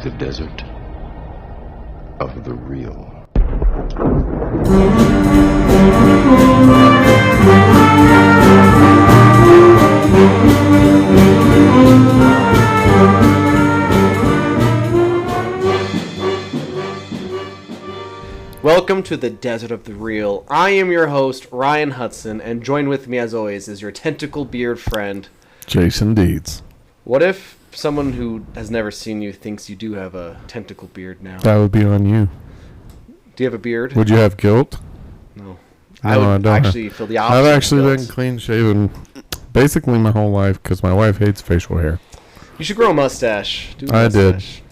the desert of the real. Welcome to the Desert of the Real. I am your host, Ryan Hudson, and joined with me as always is your tentacle beard friend, Jason Deeds. What if someone who has never seen you thinks you do have a tentacle beard now? That would be on you. Do you have a beard? Would you have guilt? No. I would don't actually feel the opposite. I've of actually guilt. been clean shaven basically my whole life because my wife hates facial hair. You should grow a mustache. Do a I mustache.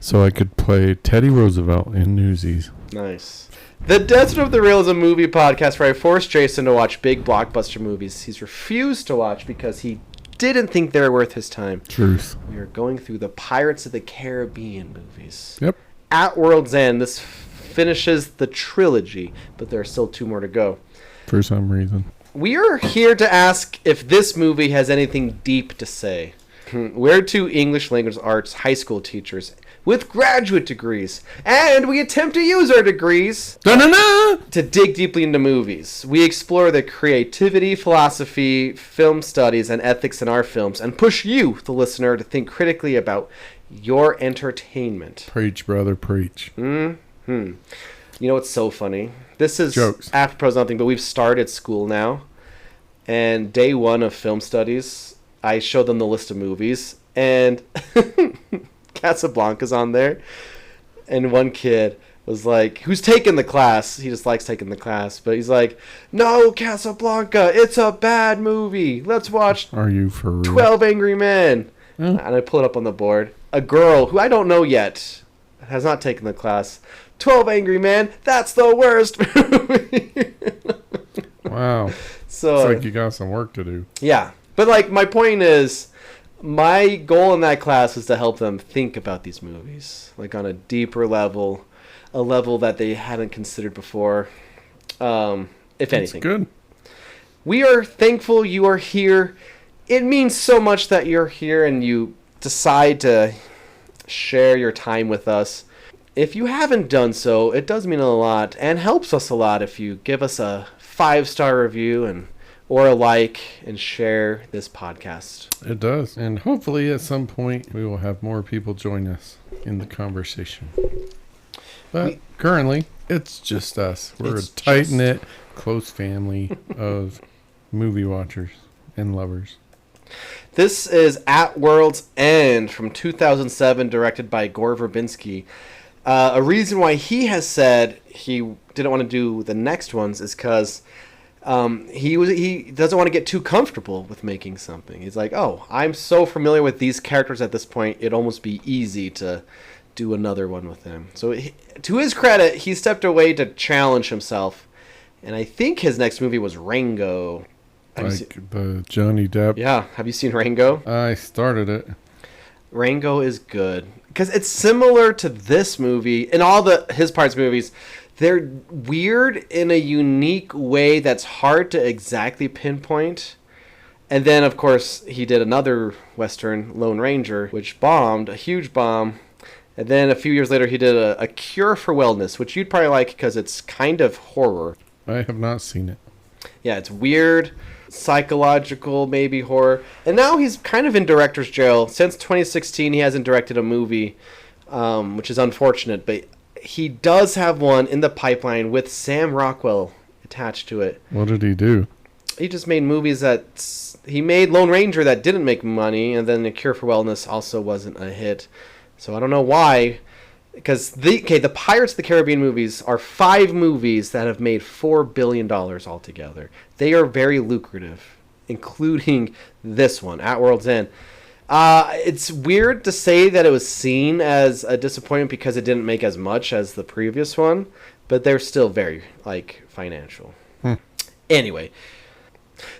So I could play Teddy Roosevelt in Newsies. Nice. The Desert of the Real is a movie podcast where I force Jason to watch big blockbuster movies he's refused to watch because he didn't think they were worth his time. Truth. We are going through the Pirates of the Caribbean movies. Yep. At World's End, this finishes the trilogy, but there are still two more to go. For some reason. We are here to ask if this movie has anything deep to say. We're two English language arts high school teachers with graduate degrees, and we attempt to use our degrees to dig deeply into movies. We explore the creativity, philosophy, film studies, and ethics in our films, and push you, the listener, to think critically about your entertainment. Preach, brother, preach. You know what's so funny? This is Jokes. apropos nothing, but we've started school now, and day one of film studies, I showed them the list of movies, and Casablanca's on there, and one kid was like, who's taking the class? He just likes taking the class, but he's like, no, Casablanca, it's a bad movie. Let's watch Are you for real? 12 Angry Men. And I pull it up on the board. A girl who I don't know yet has not taken the class. 12 Angry Men, that's the worst movie. Wow. So, It's like you got some work to do. yeah. But, like, my point is, my goal in that class was to help them think about these movies, like, on a deeper level, a level that they hadn't considered before, if anything. It's good. We are thankful you are here. It means so much that you're here and you decide to share your time with us. If you haven't done so, it does mean a lot and helps us a lot if you give us a 5-star review or a like and share this podcast. It does. And hopefully at some point we will have more people join us in the conversation. But currently, it's just us. We're a tight-knit, close family of movie watchers and lovers. This is At World's End from 2007, directed by Gore Verbinski. A reason why he has said he didn't want to do the next ones is because he doesn't want to get too comfortable with making something. He's like, oh, I'm so familiar with these characters at this point, it'd almost be easy to do another one with them. So to his credit, he stepped away to challenge himself, and I think his next movie was Rango. The Johnny Depp. Yeah, have you seen Rango? I started it. Rango is good because it's similar to this movie and all his parts movies. They're weird in a unique way that's hard to exactly pinpoint. And then, of course, he did another Western, Lone Ranger, which bombed, a huge bomb. And then a few years later, he did a Cure for Wellness, which you'd probably like because it's kind of horror. I have not seen it. Yeah, it's weird, psychological, maybe horror. And now he's kind of in director's jail. Since 2016, he hasn't directed a movie, which is unfortunate. But he does have one in the pipeline with Sam Rockwell attached to it. What did he do? He just made movies he made Lone Ranger that didn't make money, and then The Cure for Wellness also wasn't a hit. So I don't know why. Because the Pirates of the Caribbean movies are 5 movies that have made $4 billion altogether. They are very lucrative, including this one, At World's End. It's weird to say that it was seen as a disappointment because it didn't make as much as the previous one, but they're still very, financial. Anyway,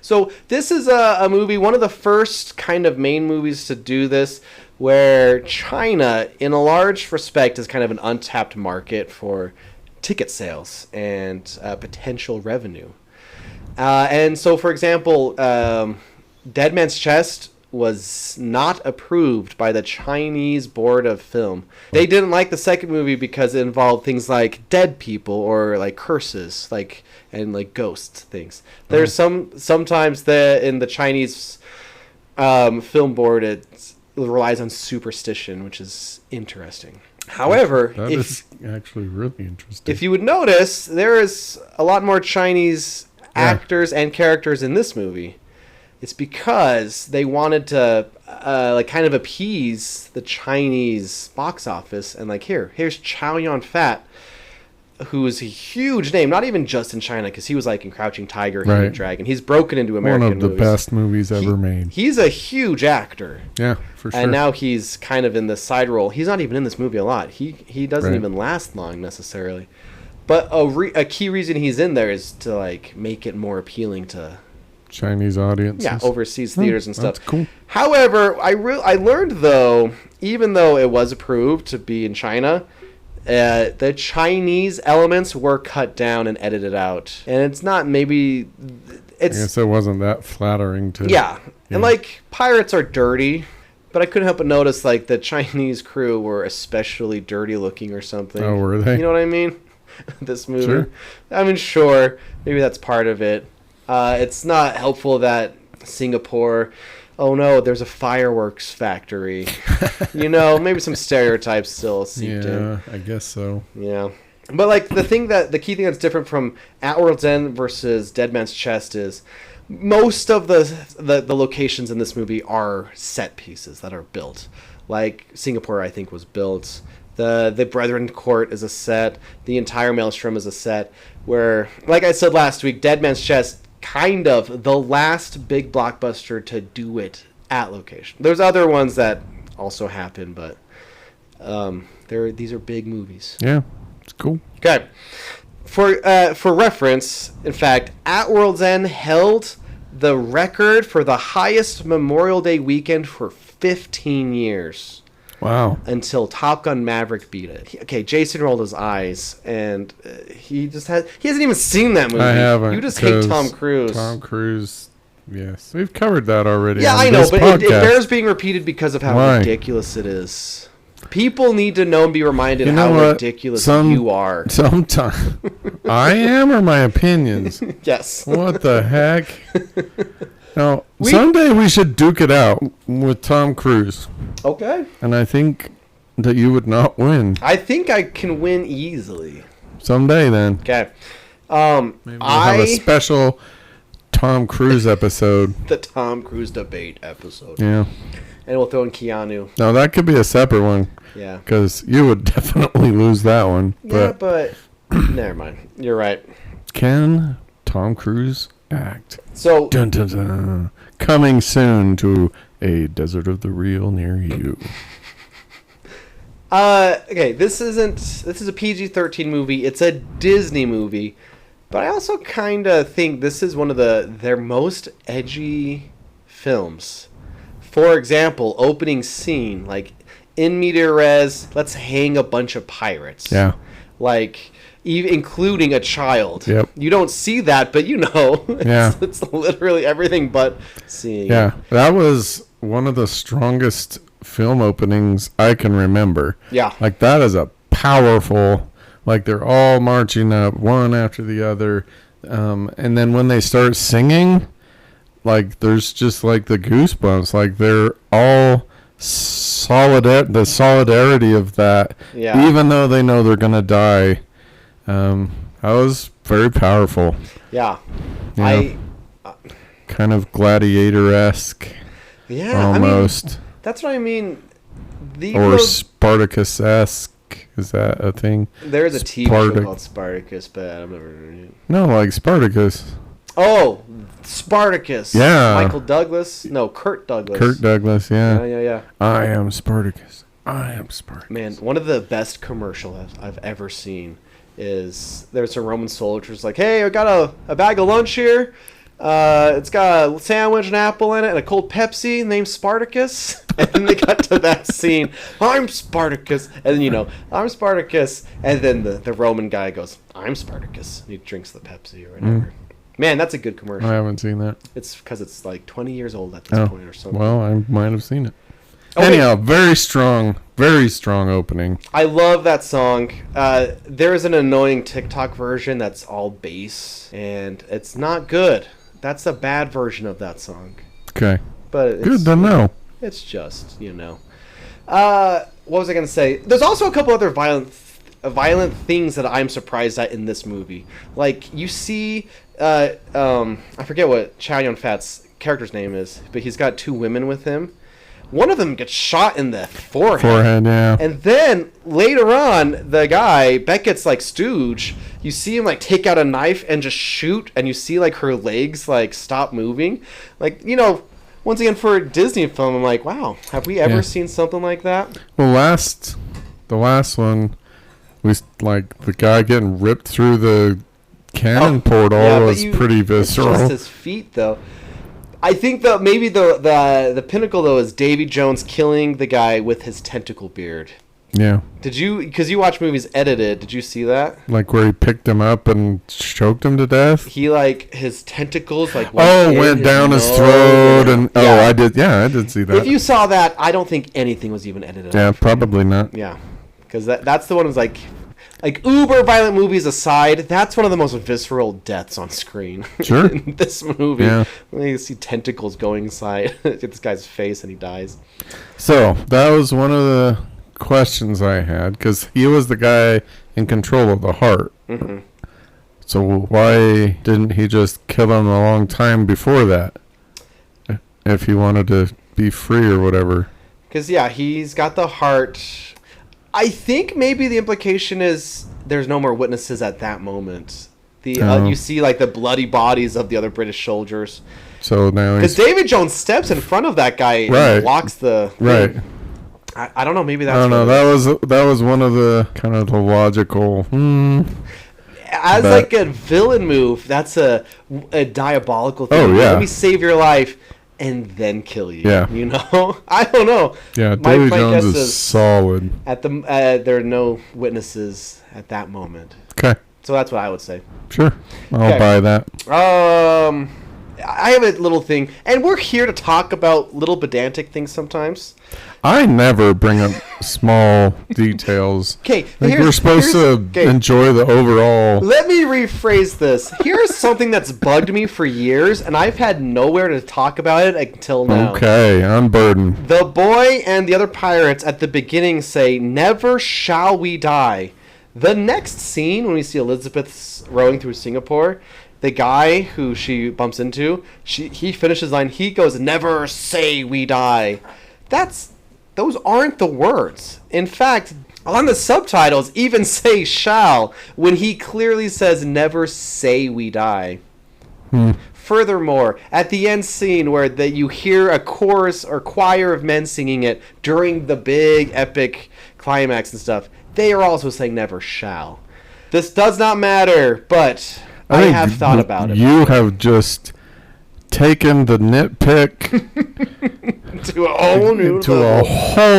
so this is a movie, one of the first kind of main movies to do this, where China, in a large respect, is kind of an untapped market for ticket sales and potential revenue. And so, for example, Dead Man's Chest was not approved by the Chinese Board of Film. They didn't like the second movie because it involved things like dead people or like curses, and like ghost things. There's sometimes in the Chinese film board it relies on superstition, which is interesting. However, that is actually really interesting. If you would notice, there is a lot more Chinese actors and characters in this movie. It's because they wanted to kind of appease the Chinese box office, and here's Chow Yun-fat, who's a huge name, not even just in China, because he was like in Crouching Tiger, Hidden Dragon. He's broken into American movies. One of the best movies ever made. He's a huge actor. Yeah, for sure. And now he's kind of in the side role. He's not even in this movie a lot. He doesn't even last long necessarily. But a key reason he's in there is to like make it more appealing to Chinese audiences. Yeah, overseas theaters and stuff. That's cool. However, I learned though, even though it was approved to be in China, the Chinese elements were cut down and edited out, and it's not maybe. I guess it wasn't that flattering to. Yeah, and like pirates are dirty, but I couldn't help but notice like the Chinese crew were especially dirty looking or something. Oh, were they? You know what I mean? This movie. Sure. I mean, sure, maybe that's part of it. It's not helpful that Singapore. Oh no, there's a fireworks factory. Maybe some stereotypes still seeped in. Yeah, I guess so. Yeah. But like the key thing that's different from At World's End versus Dead Man's Chest is most of the locations in this movie are set pieces that are built. Like Singapore, I think, was built. The Brethren Court is a set. The entire Maelstrom is a set. Where, like I said last week, Dead Man's Chest, kind of the last big blockbuster to do it at location. There's other ones that also happen, but these are big movies. Yeah, it's cool. Okay. For reference, in fact, At World's End held the record for the highest Memorial Day weekend for 15 years. Wow. Until Top Gun Maverick beat it. Jason rolled his eyes, and he hasn't even seen that movie. I haven't. You just hate Tom Cruise. Tom Cruise, yes. We've covered that already. Yeah, I know, but it bears being repeated because of how ridiculous it is. People need to know and be reminded how ridiculous you are. Sometimes. I am, or my opinions? Yes. What the heck? Now, someday we should duke it out with Tom Cruise. Okay. And I think that you would not win. I think I can win easily. Someday, then. Okay. Maybe we'll have a special Tom Cruise episode. The Tom Cruise debate episode. Yeah. And we'll throw in Keanu. Now, that could be a separate one. Yeah. Because you would definitely lose that one. But never mind. You're right. Can Tom Cruise act? So, dun, dun, dun. Coming soon to a Desert of the Real near you. Okay, this is a PG-13 movie. It's a Disney movie, but I also kind of think this is one of their most edgy films. For example, opening scene, like in media res, let's hang a bunch of pirates. Yeah. Like, including a child. Yep. You don't see that, but it's literally everything but seeing. Yeah, that was one of the strongest film openings I can remember. Yeah. Like, that is a powerful, like, they're all marching up one after the other. And then when they start singing, like, there's just like the goosebumps. Like, they're all the solidarity of that. Yeah. Even though they know they're going to die. That was very powerful. Yeah. Kind of gladiator-esque. Yeah. Almost. I mean, that's what I mean. Or Spartacus-esque. Is that a thing? There is a TV show called Spartacus, but I've never heard it. No, like Spartacus. Oh, Spartacus. Yeah. Michael Douglas. No, Kirk Douglas. Kirk Douglas, yeah. Yeah. I am Spartacus. I am Spartacus. Man, one of the best commercials I've ever seen is there's some Roman soldiers like, hey, I got a bag of lunch here. It's got a sandwich, an apple in it, and a cold Pepsi named Spartacus. And then they got to that scene, I'm Spartacus. And then, I'm Spartacus. And then the Roman guy goes, I'm Spartacus. And he drinks the Pepsi or whatever. Man, that's a good commercial. I haven't seen that. It's because it's like 20 years old at this point or so. Well, I might have seen it. Okay. Anyhow, very strong opening. I love that song. There's an annoying TikTok version that's all bass, and it's not good. That's a bad version of that song. Okay. But it's, good to know. It's just, what was I going to say? There's also a couple other violent things that I'm surprised at in this movie. Like, you see, I forget what Chow Yun-fat's character's name is, but he's got 2 women with him. One of them gets shot in the forehead. Yeah. And then, later on, the guy, Beckett's, like, stooge, you see him, like, take out a knife and just shoot, and you see, like, her legs, like, stop moving. Like, once again, for a Disney film, I'm like, wow, have we ever seen something like that? Well, the last one was, like, the guy getting ripped through the cannon portal was pretty visceral. It's just his feet, though. I think that maybe the pinnacle, though, is Davy Jones killing the guy with his tentacle beard. Yeah. Did you, because you watch movies edited, did you see that? Like where he picked him up and choked him to death? He, like, his tentacles, like, went down his throat. And I did see that. If you saw that, I don't think anything was even edited. Yeah, probably not. Yeah. Because that's the one that's like uber violent movies aside, that's one of the most visceral deaths on screen. Sure. In this movie. Yeah. When you see tentacles going inside this guy's face and he dies. So, that was one of the questions I had, because he was the guy in control of the heart. Mm-hmm. So, why didn't he just kill him a long time before that? If he wanted to be free or whatever. Because, he's got the heart. I think maybe the implication is there's no more witnesses at that moment. You see, like, the bloody bodies of the other British soldiers. So now because David Jones steps in front of that guy and blocks the thing. Right. I don't know. Maybe that's. I don't know. That was one of the kind of the logical. Like a villain move, that's a diabolical thing. Oh yeah. Let me save your life and then kill you. Yeah. I don't know. Yeah. David Jones is solid. There are no witnesses at that moment. Okay. So that's what I would say. Sure. I'll buy that. I have a little thing, and we're here to talk about little pedantic things sometimes. I never bring up small details. Okay, we're supposed to enjoy the overall. Let me rephrase this. Here's something that's bugged me for years, and I've had nowhere to talk about it until now. Okay, unburden. The boy and the other pirates at the beginning say, "Never shall we die." The next scene, when we see Elizabeth rowing through Singapore, the guy who she bumps into, he finishes the line. He goes, "Never say we die." Those aren't the words. In fact, on the subtitles, even say "shall" when he clearly says, "Never say we die." Furthermore, at the end scene where you hear a chorus or choir of men singing it during the big epic climax and stuff, they are also saying "never shall." This does not matter, but I have thought about it. You have just taken the nitpick to a whole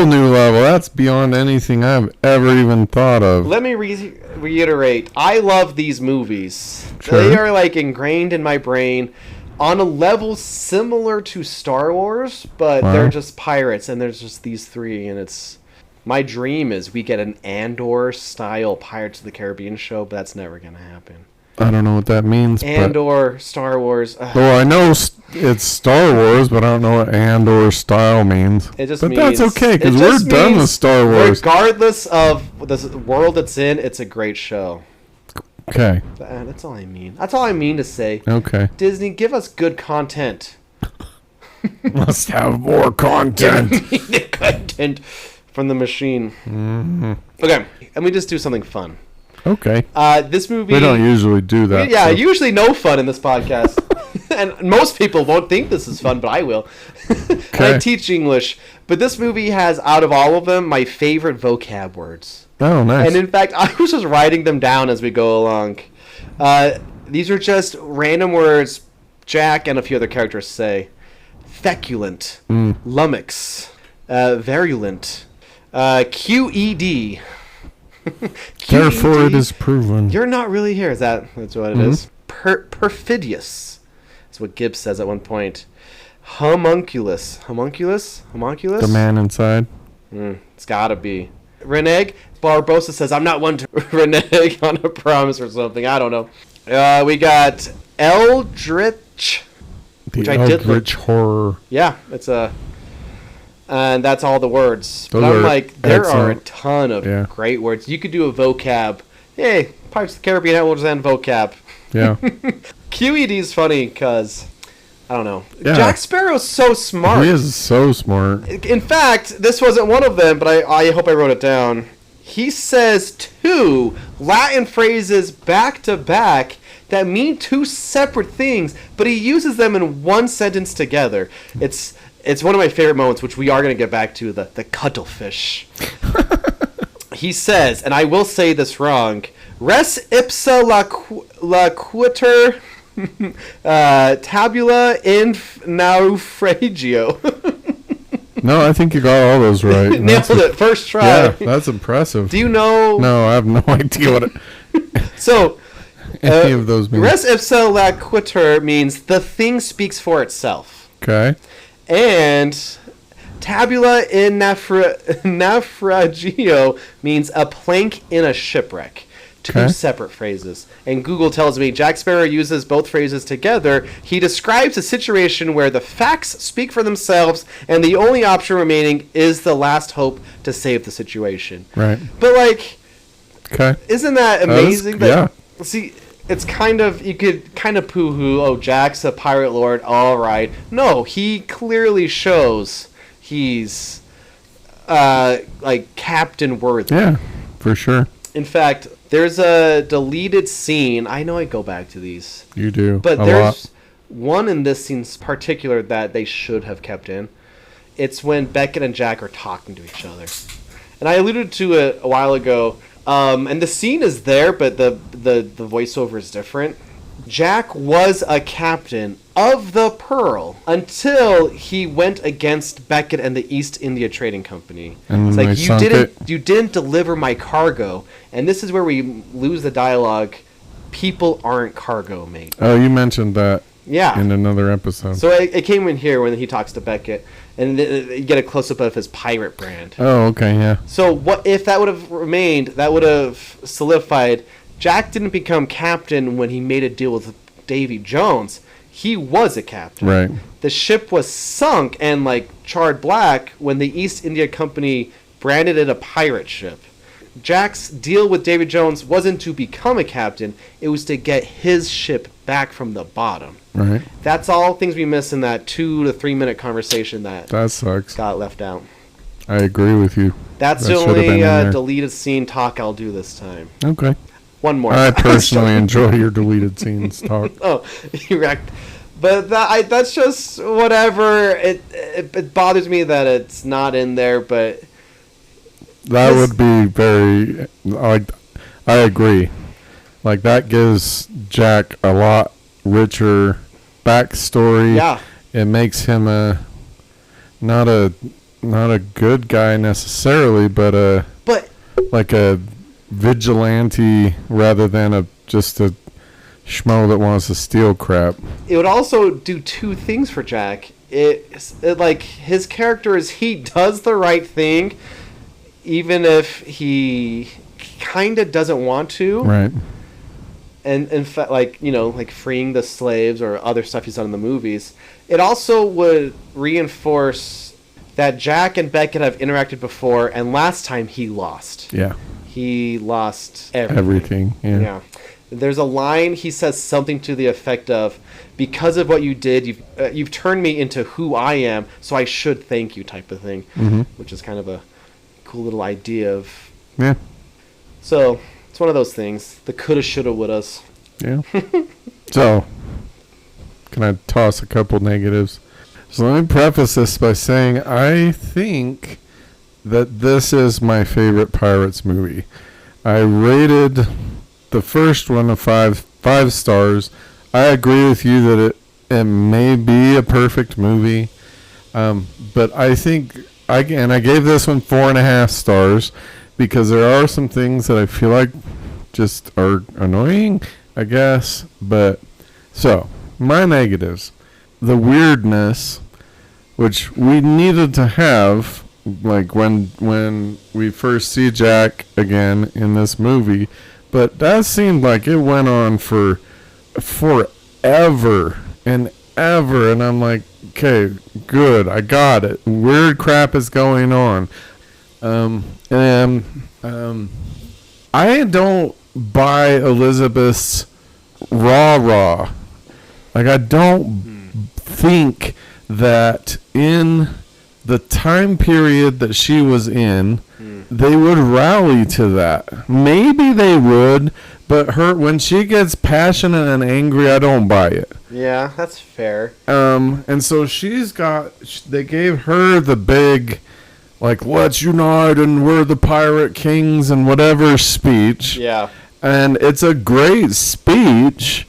new level. That's beyond anything I've ever even thought of. Let me reiterate. I love these movies. Sure. They are like ingrained in my brain on a level similar to Star Wars, but they're just pirates, and there's just these three, and it's... My dream is we get an Andor-style Pirates of the Caribbean show, but that's never going to happen. I don't know what that means. Andor, Star Wars. Well, I know it's Star Wars, but I don't know what Andor style means. It just but means... that's okay, because we're done with Star Wars. Regardless of the world it's in, it's a great show. Okay. That's all I mean. That's all I mean to say. Okay. Disney, give us good content. Must have more content. Give me the content from the machine. Mm-hmm. Okay, and we just do something fun. Okay. This movie... We don't usually do that. Usually no fun in this podcast. And most people won't think this is fun, but I will. Okay. I teach English. But this movie has, out of all of them, my favorite vocab words. Oh, nice. And in fact, I was just writing them down as we go along. These are just random words Jack and a few other characters say. Feculent. Lummox. Virulent. QED. Therefore it is proven. You're not really here. That's what it is. perfidious. That's what Gibbs says at one point. Homunculus. The man inside. It's gotta be. Reneg Barbosa says, I'm not one to renege on a promise or something. I don't know. We got Eldritch. The Eldritch horror. Yeah, it's a... And that's all the words. Those but I'm like, there are a excellent. ton of great words. You could do a vocab. Hey, Pirates of the Caribbean, we'll just end vocab. Yeah. QED is funny because, I don't know. Yeah. Jack Sparrow's so smart. He is so smart. In fact, this wasn't one of them, but I hope I wrote it down. He says 2 Latin phrases back to back that mean 2 separate things, but he uses them in one sentence together. It's one of my favorite moments, which we are going to get back to, the cuttlefish. He says, and I will say this wrong, res ipsa laquiter tabula in naufragio. No, I think you got all those right. Nailed it, first try. Yeah, that's impressive. Do you know? No, I have no idea what So, any of those mean. res ipsa laquiter means the thing speaks for itself. Okay. And tabula in naufragio means a plank in a shipwreck. 2 separate phrases. And Google tells me Jack Sparrow uses both phrases together. He describes a situation where the facts speak for themselves and the only option remaining is the last hope to save the situation. Right. But, like, okay. Isn't that amazing? Yeah. See, it's kind of, you could kind of poo-hoo, oh, Jack's a pirate lord, all right. No, he clearly shows he's, like, captain worthy. Yeah, for sure. In fact, there's a deleted scene. I know I go back to these. You do. But a there's lot. one in this scene in particular that they should have kept in. It's when Beckett and Jack are talking to each other. And I alluded to it a while ago. And the scene is there, but the voiceover is different. Jack was a captain of the Pearl until he went against Beckett and the East India Trading Company. And it's like you didn't deliver my cargo. And this is where we lose the dialogue. People aren't cargo, mate. Oh, you mentioned that. Yeah. In another episode. So it came in here when he talks to Beckett, and you get a close-up of his pirate brand. Oh, okay, yeah. So what if that would have remained? That would have solidified. Jack didn't become captain when he made a deal with Davy Jones. He was a captain. Right. The ship was sunk and like charred black when the East India Company branded it a pirate ship. Jack's deal with Davy Jones wasn't to become a captain. It was to get his ship back from the bottom. Right. That's all things we miss in that 2 to 3 minute conversation that sucks. got left out. I agree with you. That's That the should have been only in there. deleted scene talk I'll do this time. Okay. One more. I personally enjoy your deleted scenes talk. Oh, you wrecked. But that's just whatever. It bothers me that it's not in there, but... That would be very... I agree. Like, that gives Jack a lot richer backstory. Yeah. It makes him not a good guy necessarily, but like a vigilante rather than just a schmo that wants to steal crap. It would also do 2 things for Jack. It like his character is he does the right thing, even if he kind of doesn't want to. Right. And in fact, like freeing the slaves or other stuff he's done in the movies. It also would reinforce that Jack and Beckett have interacted before, and last time he lost. Yeah. He lost everything. Yeah. There's a line, he says something to the effect of, because of what you did, you've turned me into who I am, so I should thank you, type of thing. Mm-hmm. Which is kind of a cool little idea of... Yeah. So, it's one of those things. The coulda, shoulda, wouldas. Yeah. So, can I toss a couple negatives? So let me preface this by saying I think that this is my favorite Pirates movie. I rated the first one a five stars. I agree with you that it may be a perfect movie, but I think I gave this one 4.5 stars because there are some things that I feel like just are annoying, I guess. But so my negatives, the weirdness, which we needed to have, like when we first see Jack again in this movie, but that seemed like it went on for forever and ever, and I'm like, okay, good, I got it. Weird crap is going on. I don't buy Elizabeth's rah. Like, I don't think that in the time period that she was in, they would rally to that. Maybe they would, but when she gets passionate and angry, I don't buy it. Yeah, that's fair. And so they gave her the big, like, let's unite and we're the pirate kings and whatever speech. Yeah. And it's a great speech.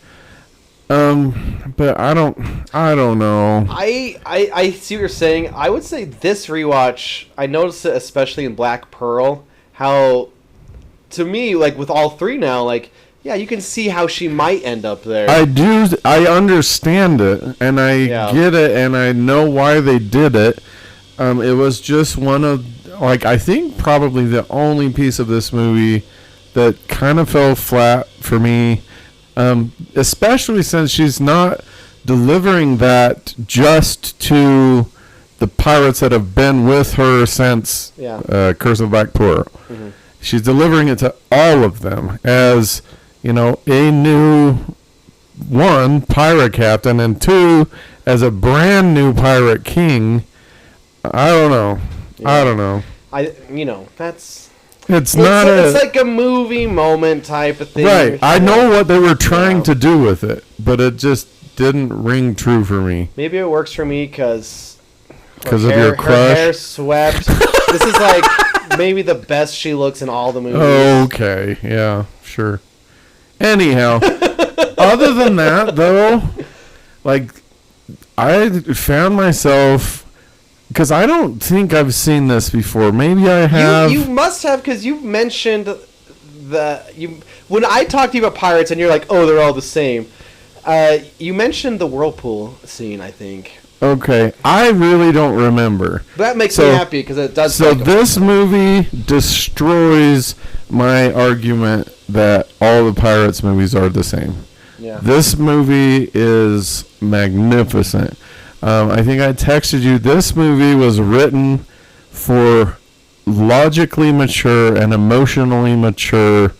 But I don't know. I see what you're saying. I would say this rewatch, I noticed it especially in Black Pearl, how, to me, like, with all three now, like, yeah, you can see how she might end up there. I understand it, and I get it, and I know why they did it. It was just one of, like, I think probably the only piece of this movie that kind of fell flat for me. Especially since she's not delivering that just to the pirates that have been with her since Curse of Black Pearl. Mm-hmm. She's delivering it to all of them as, a new, one, pirate captain, and two, as a brand new pirate king. I don't know. Yeah. I don't know. That's... It's like a movie moment type of thing. Right. I know what they were trying to do with it, but it just didn't ring true for me. Maybe it works for me because of your crush. Her hair swept. This is like maybe the best she looks in all the movies. Okay. Yeah, sure. Anyhow, other than that, though, like, I found myself... Because I don't think I've seen this before. Maybe I have. You must have, because you've mentioned when I talk to you about pirates and you're like, oh, they're all the same. You mentioned the whirlpool scene, I think. Okay, I really don't remember. That makes me happy because it does. So this movie destroys my argument that all the Pirates movies are the same. Yeah. This movie is magnificent. I think I texted you, this movie was written for logically mature and emotionally mature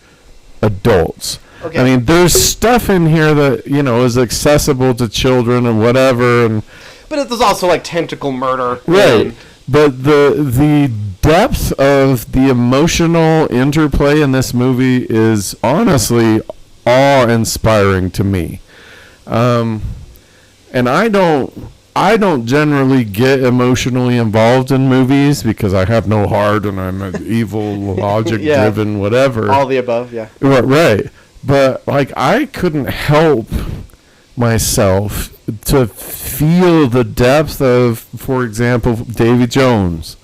adults. Okay. I mean, there's stuff in here that, is accessible to children and whatever. But there's also, like, tentacle murder. Right. But the depth of the emotional interplay in this movie is honestly awe-inspiring to me. And I don't generally get emotionally involved in movies because I have no heart and I'm an evil, logic-driven, whatever. All the above, yeah. Right. But, like, I couldn't help myself to feel the depth of, for example, Davy Jones.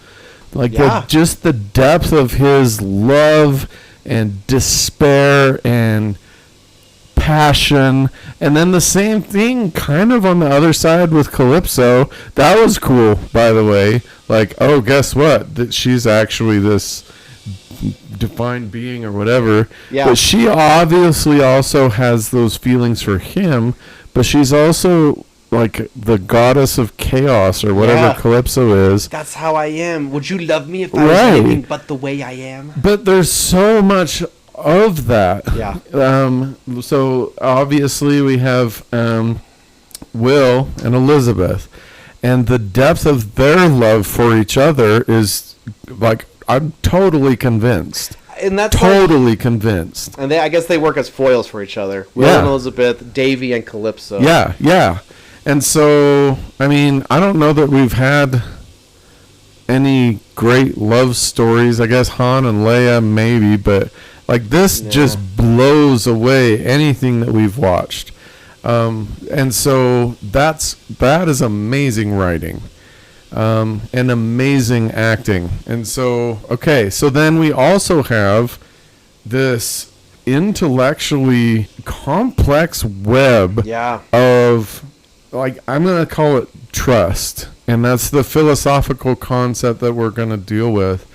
Like, just the depth of his love and despair and passion, and then the same thing kind of on the other side with Calypso. That was cool, by the way. Like, oh, guess what? That she's actually this defined being or whatever. Yeah. But she obviously also has those feelings for him, but she's also like the goddess of chaos or whatever Calypso is. That's how I am. Would you love me if I was anything but the way I am? But there's so much of that. Yeah. So obviously we have Will and Elizabeth, and the depth of their love for each other is like, I'm totally convinced. And that's convinced. And I guess they work as foils for each other. Will and Elizabeth, Davy and Calypso. Yeah. And so, I mean, I don't know that we've had any great love stories. I guess Han and Leia maybe, but like this just blows away anything that we've watched. And so that is amazing writing. And amazing acting. And so, okay, so then we also have this intellectually complex web Yeah. of, like, I'm going to call it trust. And that's the philosophical concept that we're going to deal with.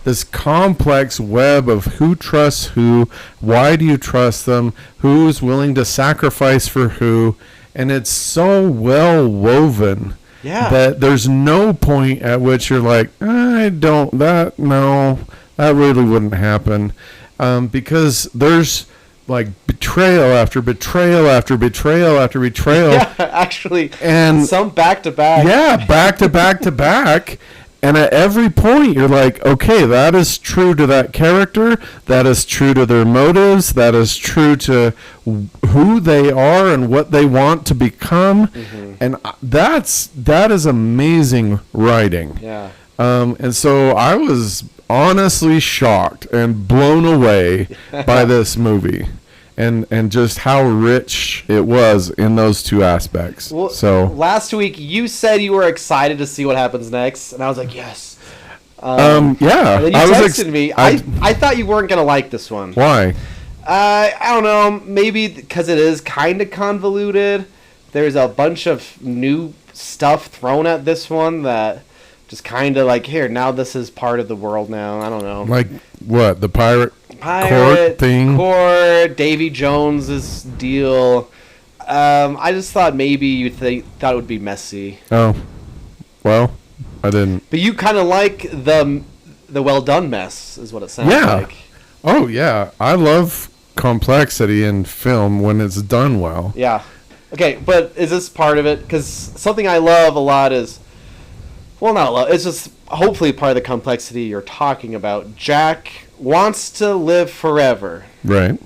This complex web of who trusts who, why do you trust them, who's willing to sacrifice for who, and it's so well woven that there's no point at which you're like, no, that really wouldn't happen, because there's like betrayal after betrayal after betrayal after betrayal. Yeah, actually, and some back to back. Yeah, back to back to back. And at every point, you're like, okay, that is true to that character. That is true to their motives. That is true to who they are and what they want to become. Mm-hmm. And that is amazing writing. Yeah. And so I was honestly shocked and blown away by this movie. And just how rich it was in those two aspects. Well, so last week you said you were excited to see what happens next, and I was like, yes. Yeah. And then you texted me. I thought you weren't gonna like this one. Why? I don't know. Maybe because it is kind of convoluted. There's a bunch of new stuff thrown at this one that just kind of like, here, now this is part of the world now. I don't know. Like what? The pirate court thing? Davy Jones's deal. I just thought maybe you thought it would be messy. Oh, well, I didn't. But you kind of like the well done mess, is what it sounds like. Oh yeah, I love complexity in film when it's done well. Yeah. Okay, but is this part of it? Because something I love a lot is, well, not a lot. It's just hopefully part of the complexity you're talking about. Jack wants to live forever. Right.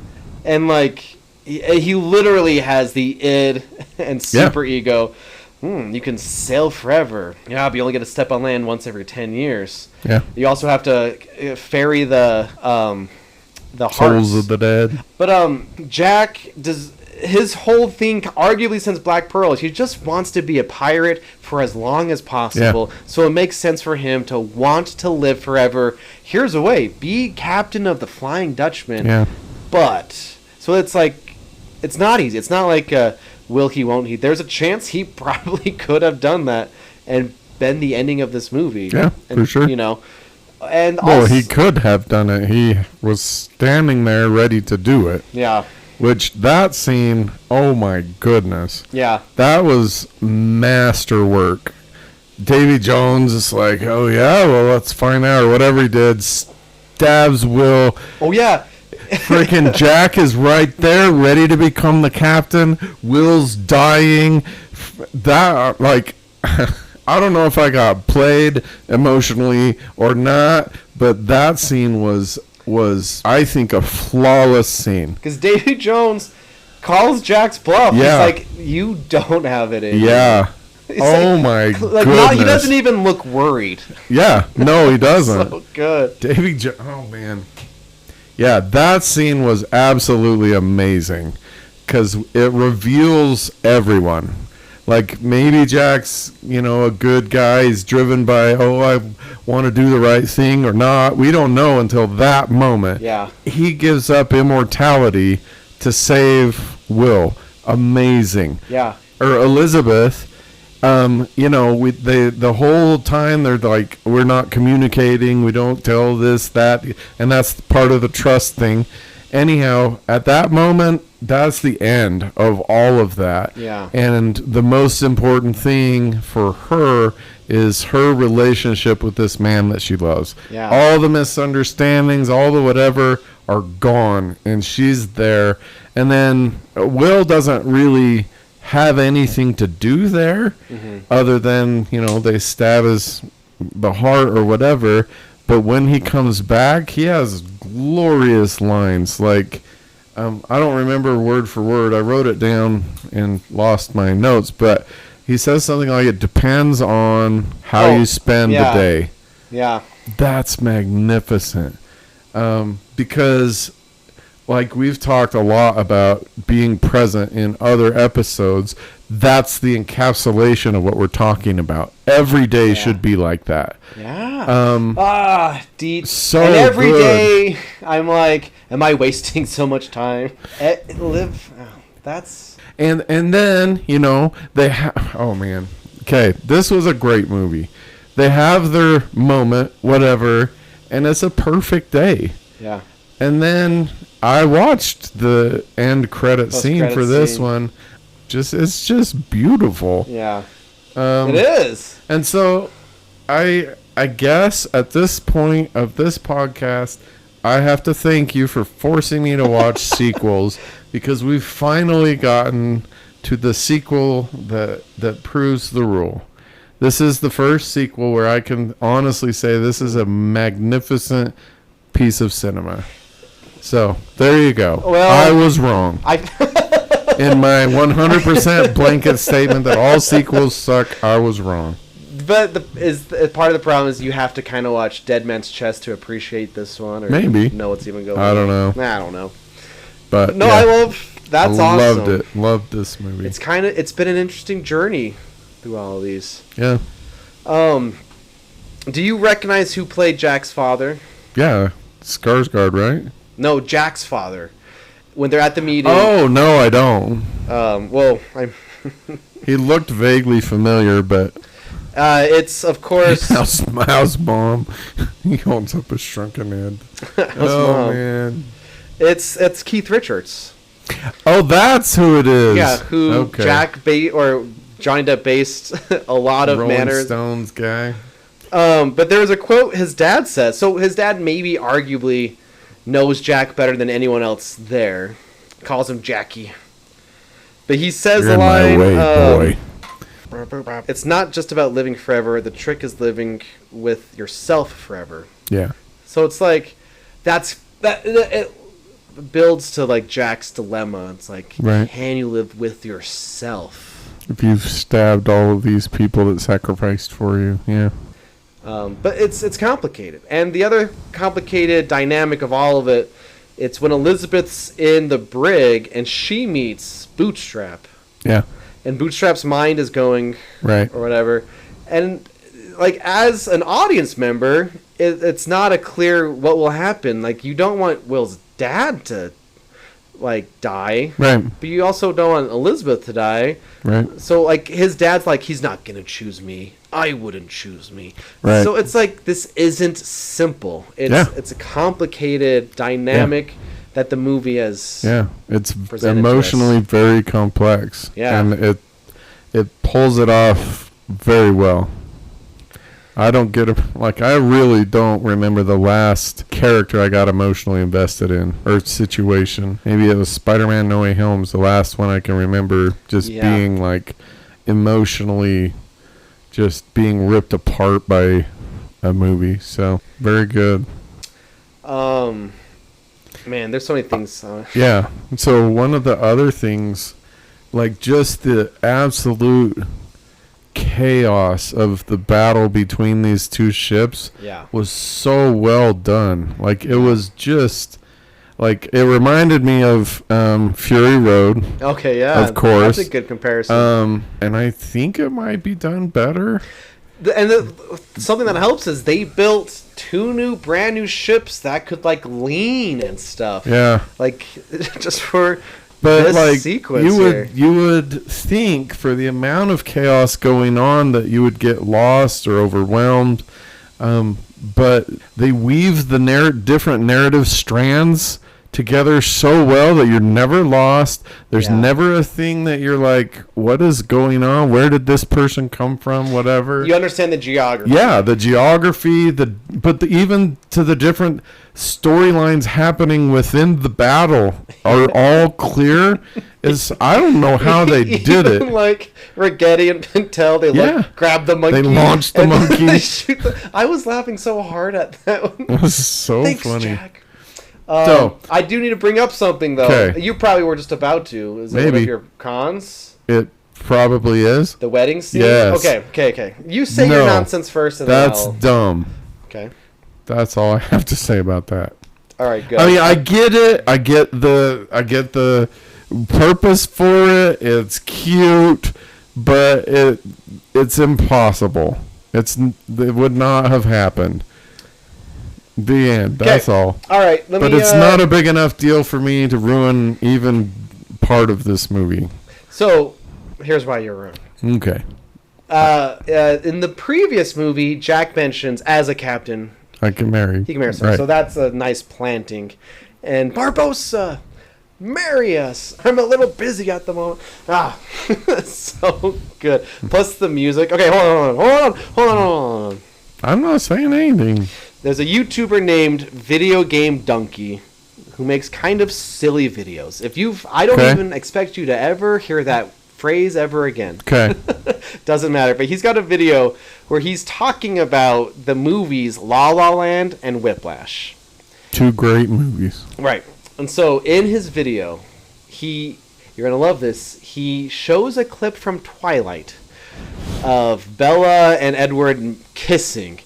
And, like, he literally has the id and super ego. You can sail forever. Yeah, but you only get to step on land once every 10 years. Yeah. You also have to ferry the souls hearts of the dead. But Jack does his whole thing, arguably since Black Pearl, is he just wants to be a pirate for as long as possible. Yeah. So it makes sense for him to want to live forever. Here's a way: be captain of the Flying Dutchman. Yeah. But so it's like, it's not easy. It's not like will he, won't he. There's a chance he probably could have done that and been the ending of this movie. Yeah, and, for sure. You know. And well, he could have done it. He was standing there ready to do it. Yeah. Which, that scene, oh my goodness. Yeah. That was masterwork. Davy Jones is like, oh yeah, well, let's find out, or whatever he did. Stabs Will. Oh yeah. Freaking Jack is right there, ready to become the captain. Will's dying. That, like, I don't know if I got played emotionally or not, but that scene was I think a flawless scene. Because Davy Jones calls Jack's bluff. Yeah. He's like, you don't have it in you. Yeah. Oh my goodness. He doesn't even look worried. Yeah. No, he doesn't. So good. Davy Jones. Oh man. Yeah, that scene was absolutely amazing because it reveals everyone. Like, maybe Jack's, a good guy. He's driven by, I want to do the right thing or not. We don't know until that moment. Yeah. He gives up immortality to save Will. Amazing. Yeah. Or Elizabeth, the whole time they're like, we're not communicating. We don't tell this, that. And that's part of the trust thing. Anyhow, at that moment, that's the end of all of that. Yeah. And the most important thing for her is her relationship with this man that she loves. Yeah. All the misunderstandings, all the whatever are gone, and she's there. And then Will doesn't really have anything to do there other than, they stab the heart or whatever. But when he comes back, he has glorious lines. Like, I don't remember word for word. I wrote it down and lost my notes. But he says something like, it depends on how you spend the day. Yeah. That's magnificent. Because, like we've talked a lot about being present in other episodes, that's the encapsulation of what we're talking about. Every day should be like that. Yeah. Deep. So and every good. day I'm like, am I wasting so much time? That's... And then, you know, oh man. Okay, this was a great movie. They have their moment, whatever, and it's a perfect day. Yeah. And then I watched the end credit scene for this one. It's just beautiful. Yeah. It is. And so I guess at this point of this podcast, I have to thank you for forcing me to watch sequels, because we've finally gotten to the sequel that proves the rule. This is the first sequel where I can honestly say this is a magnificent piece of cinema. So, there you go. Well, I was wrong. In my 100% blanket statement that all sequels suck, I was wrong. But part of the problem is you have to kind of watch Dead Man's Chest to appreciate this one, or maybe know what's even going on. I don't know. I don't know. But no, yeah. That's I awesome. Loved it. Loved this movie. It's been an interesting journey through all of these. Yeah. Do you recognize who played Jack's father? Yeah, Skarsgård, right? No, Jack's father. When they're at the meeting. Oh no, I don't. He looked vaguely familiar, but it's of course House Mom. He holds up a shrunken head. Mom. Man, it's Keith Richards. Oh, that's who it is. Yeah, who Jack or Johnny Depp based a lot of Rolling manners. Stones guy. But there was a quote his dad said. So his dad maybe arguably knows Jack better than anyone else there. Calls him Jackie. But he says You're the line, in my way, boy. It's not just about living forever. The trick is living with yourself forever. Yeah. So it's like it builds to like Jack's dilemma. It's like, Can you live with yourself? If you've stabbed all of these people that sacrificed for you, yeah. But it's complicated. And the other complicated dynamic of all of it, it's when Elizabeth's in the brig and she meets Bootstrap. Yeah. And Bootstrap's mind is going, or whatever. And like as an audience member, it's not a clear what will happen. Like you don't want Will's dad to like die, right? But you also don't want Elizabeth to die, right? So like his dad's like, he's not gonna choose me. I wouldn't choose me, right? So it's like this isn't simple. It's a complicated dynamic that the movie has. Yeah, it's emotionally very complex. Yeah, and it pulls it off very well. I don't get I really don't remember the last character I got emotionally invested in or situation. Maybe it was Spider-Man No Way Home's the last one I can remember just being like emotionally just being ripped apart by a movie. So very good. Man, there's so many things. Yeah. So one of the other things, like just the absolute chaos of the battle between these two ships was so well done. Like it was just like it reminded me of Fury Road. Okay, yeah, of course, that's a good comparison. And I think it might be done better. Something that helps is they built 2 brand new ships that could like lean and stuff. Yeah, like just for. But like you would think for the amount of chaos going on that you would get lost or overwhelmed, but they weave the different narrative strands together so well that you're never lost. There's never a thing that you're like, what is going on? Where did this person come from? Whatever. You understand the geography. Yeah, the geography, even to the different storylines happening within the battle are all clear. I don't know how they did it. Like Ragetti and Pintel, they grab the monkey. They launched the monkey. I was laughing so hard at that one. It was so Thanks, funny. Jack. So I do need to bring up something though. Okay. You probably were just about to. Is it one of your cons? It probably is. The wedding scene? Yes. Okay. You say your nonsense first and that's dumb. Okay. That's all I have to say about that. All right, good. I mean, I get it. I get the purpose for it. It's cute, but it's impossible. It would not have happened. The end. That's all. All right. But it's not a big enough deal for me to ruin even part of this movie. So, here's why you're wrong. Okay. In the previous movie, Jack mentions as a captain, I can marry. he can marry someone. Right. So that's a nice planting. And Barbossa, marry us. I'm a little busy at the moment. So good. Plus the music. Okay, hold on. I'm not saying anything. There's a YouTuber named Video Game Donkey who makes kind of silly videos. I don't even expect you to ever hear that phrase ever again. Okay. Doesn't matter. But he's got a video where he's talking about the movies La La Land and Whiplash. 2 great movies. Right. And so in his video, you're going to love this, he shows a clip from Twilight of Bella and Edward kissing.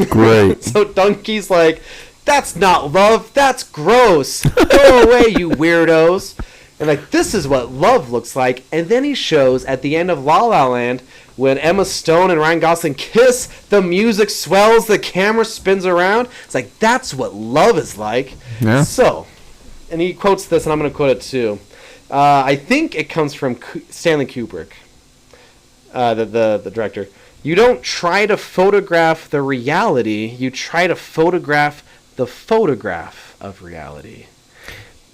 Great. So Donkey's like, that's not love, that's gross. Go away, you weirdos. And like, this is what love looks like. And then he shows at the end of La La Land, when Emma Stone and Ryan Gosling kiss, the music swells, the camera spins around. It's like, that's what love is like. Yeah. So, and he quotes this, and I'm going to quote it too. I think it comes from Stanley Kubrick, the director. You don't try to photograph the reality, you try to photograph the photograph of reality.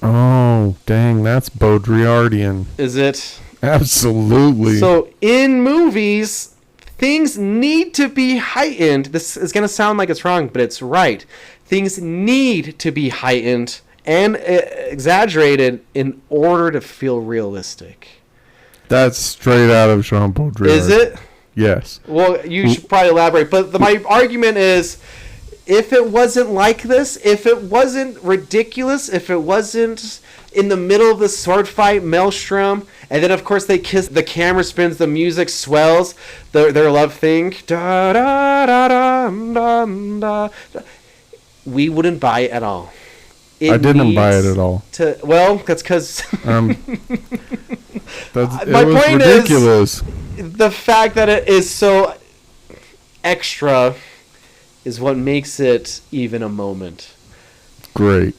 Oh, dang, that's Baudrillardian. Is it? Absolutely. So in movies, things need to be heightened. This is going to sound like it's wrong, but it's right. Things need to be heightened and exaggerated in order to feel realistic. That's straight out of Jean Baudrillard. Is it? Yes. Well, you should probably elaborate. But my argument is, if it wasn't like this, if it wasn't ridiculous, if it wasn't in the middle of the sword fight maelstrom, and then of course they kiss, the camera spins, the music swells, their love thing, da, da, da, da, da, da, we wouldn't buy it at all. I didn't buy it at all. Well, that's because my point ridiculous. is the fact that it is so extra is what makes it even a moment. Great.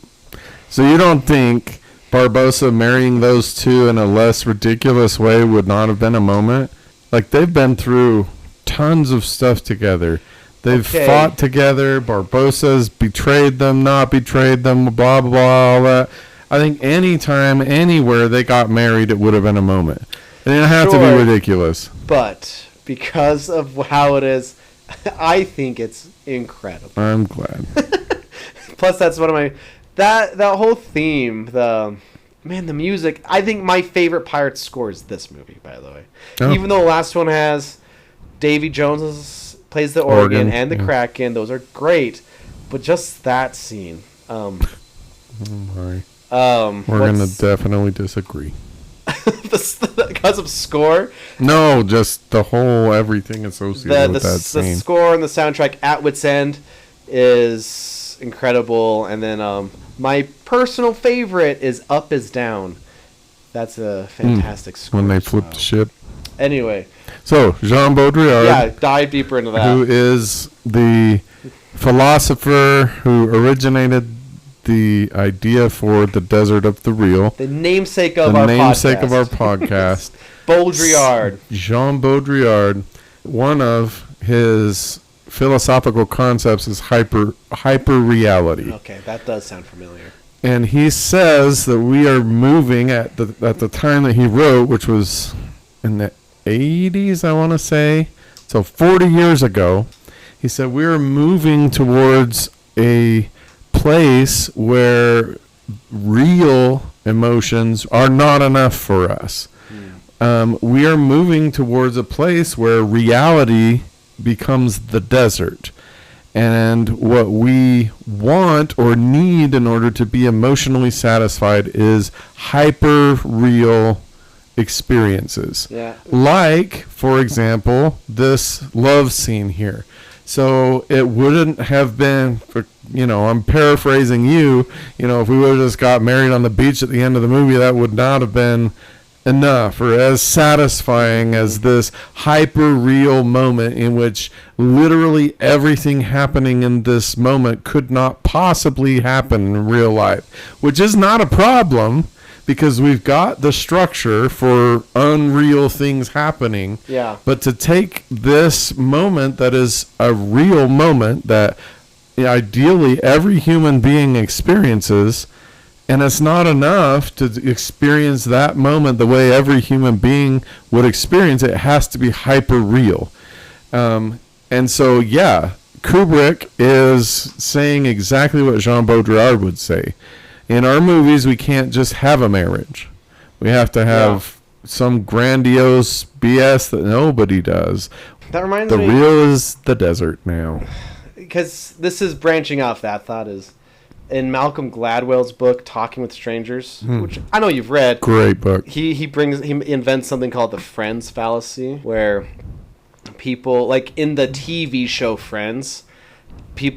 So you don't think Barbossa marrying those two in a less ridiculous way would not have been a moment? Like, they've been through tons of stuff together. They've fought together. Barbossa's betrayed them, not betrayed them, blah, blah, blah, all that. I think anytime, anywhere they got married, it would have been a moment. It didn't have to be ridiculous. But because of how it is, I think it's incredible. I'm glad. Plus, that's one of my... That whole theme, the music... I think my favorite Pirates score is this movie, by the way. Oh. Even though the last one has Davy Jones plays the organ and the Kraken. Those are great. But just that scene... We're going to definitely disagree. Because of score? No, just the whole everything associated with that scene. The score and the soundtrack at Wit's End is incredible. And then my personal favorite is Up Is Down. That's a fantastic score. When they flip the ship. Anyway. So, Jean Baudrillard. Yeah, dive deeper into that. Who is the philosopher who originated the idea for the Desert of the Real. The namesake of our podcast. Baudrillard. Jean Baudrillard. One of his philosophical concepts is hyper reality. Okay, that does sound familiar. And he says that we are moving at the time that he wrote, which was in the 80s, I want to say. So 40 years ago, he said we are moving towards a place where real emotions are not enough for us. We are moving towards a place where reality becomes the desert. And what we want or need in order to be emotionally satisfied is hyper real experiences. Yeah. Like, for example, this love scene here. So it wouldn't have been, I'm paraphrasing you, if we would have just got married on the beach at the end of the movie, that would not have been enough or as satisfying as this hyper real moment in which literally everything happening in this moment could not possibly happen in real life, which is not a problem because we've got the structure for unreal things happening. Yeah. But to take this moment that is a real moment that ideally every human being experiences, and it's not enough to experience that moment the way every human being would experience it. It has to be hyper real. And so, Kubrick is saying exactly what Jean Baudrillard would say. In our movies, we can't just have a marriage. We have to have some grandiose BS that nobody does. That reminds me. The real is the desert now. Because this is branching off that thought is in Malcolm Gladwell's book Talking with Strangers, which I know you've read. Great book. He invents something called the Friends fallacy, where people, like in the TV show Friends,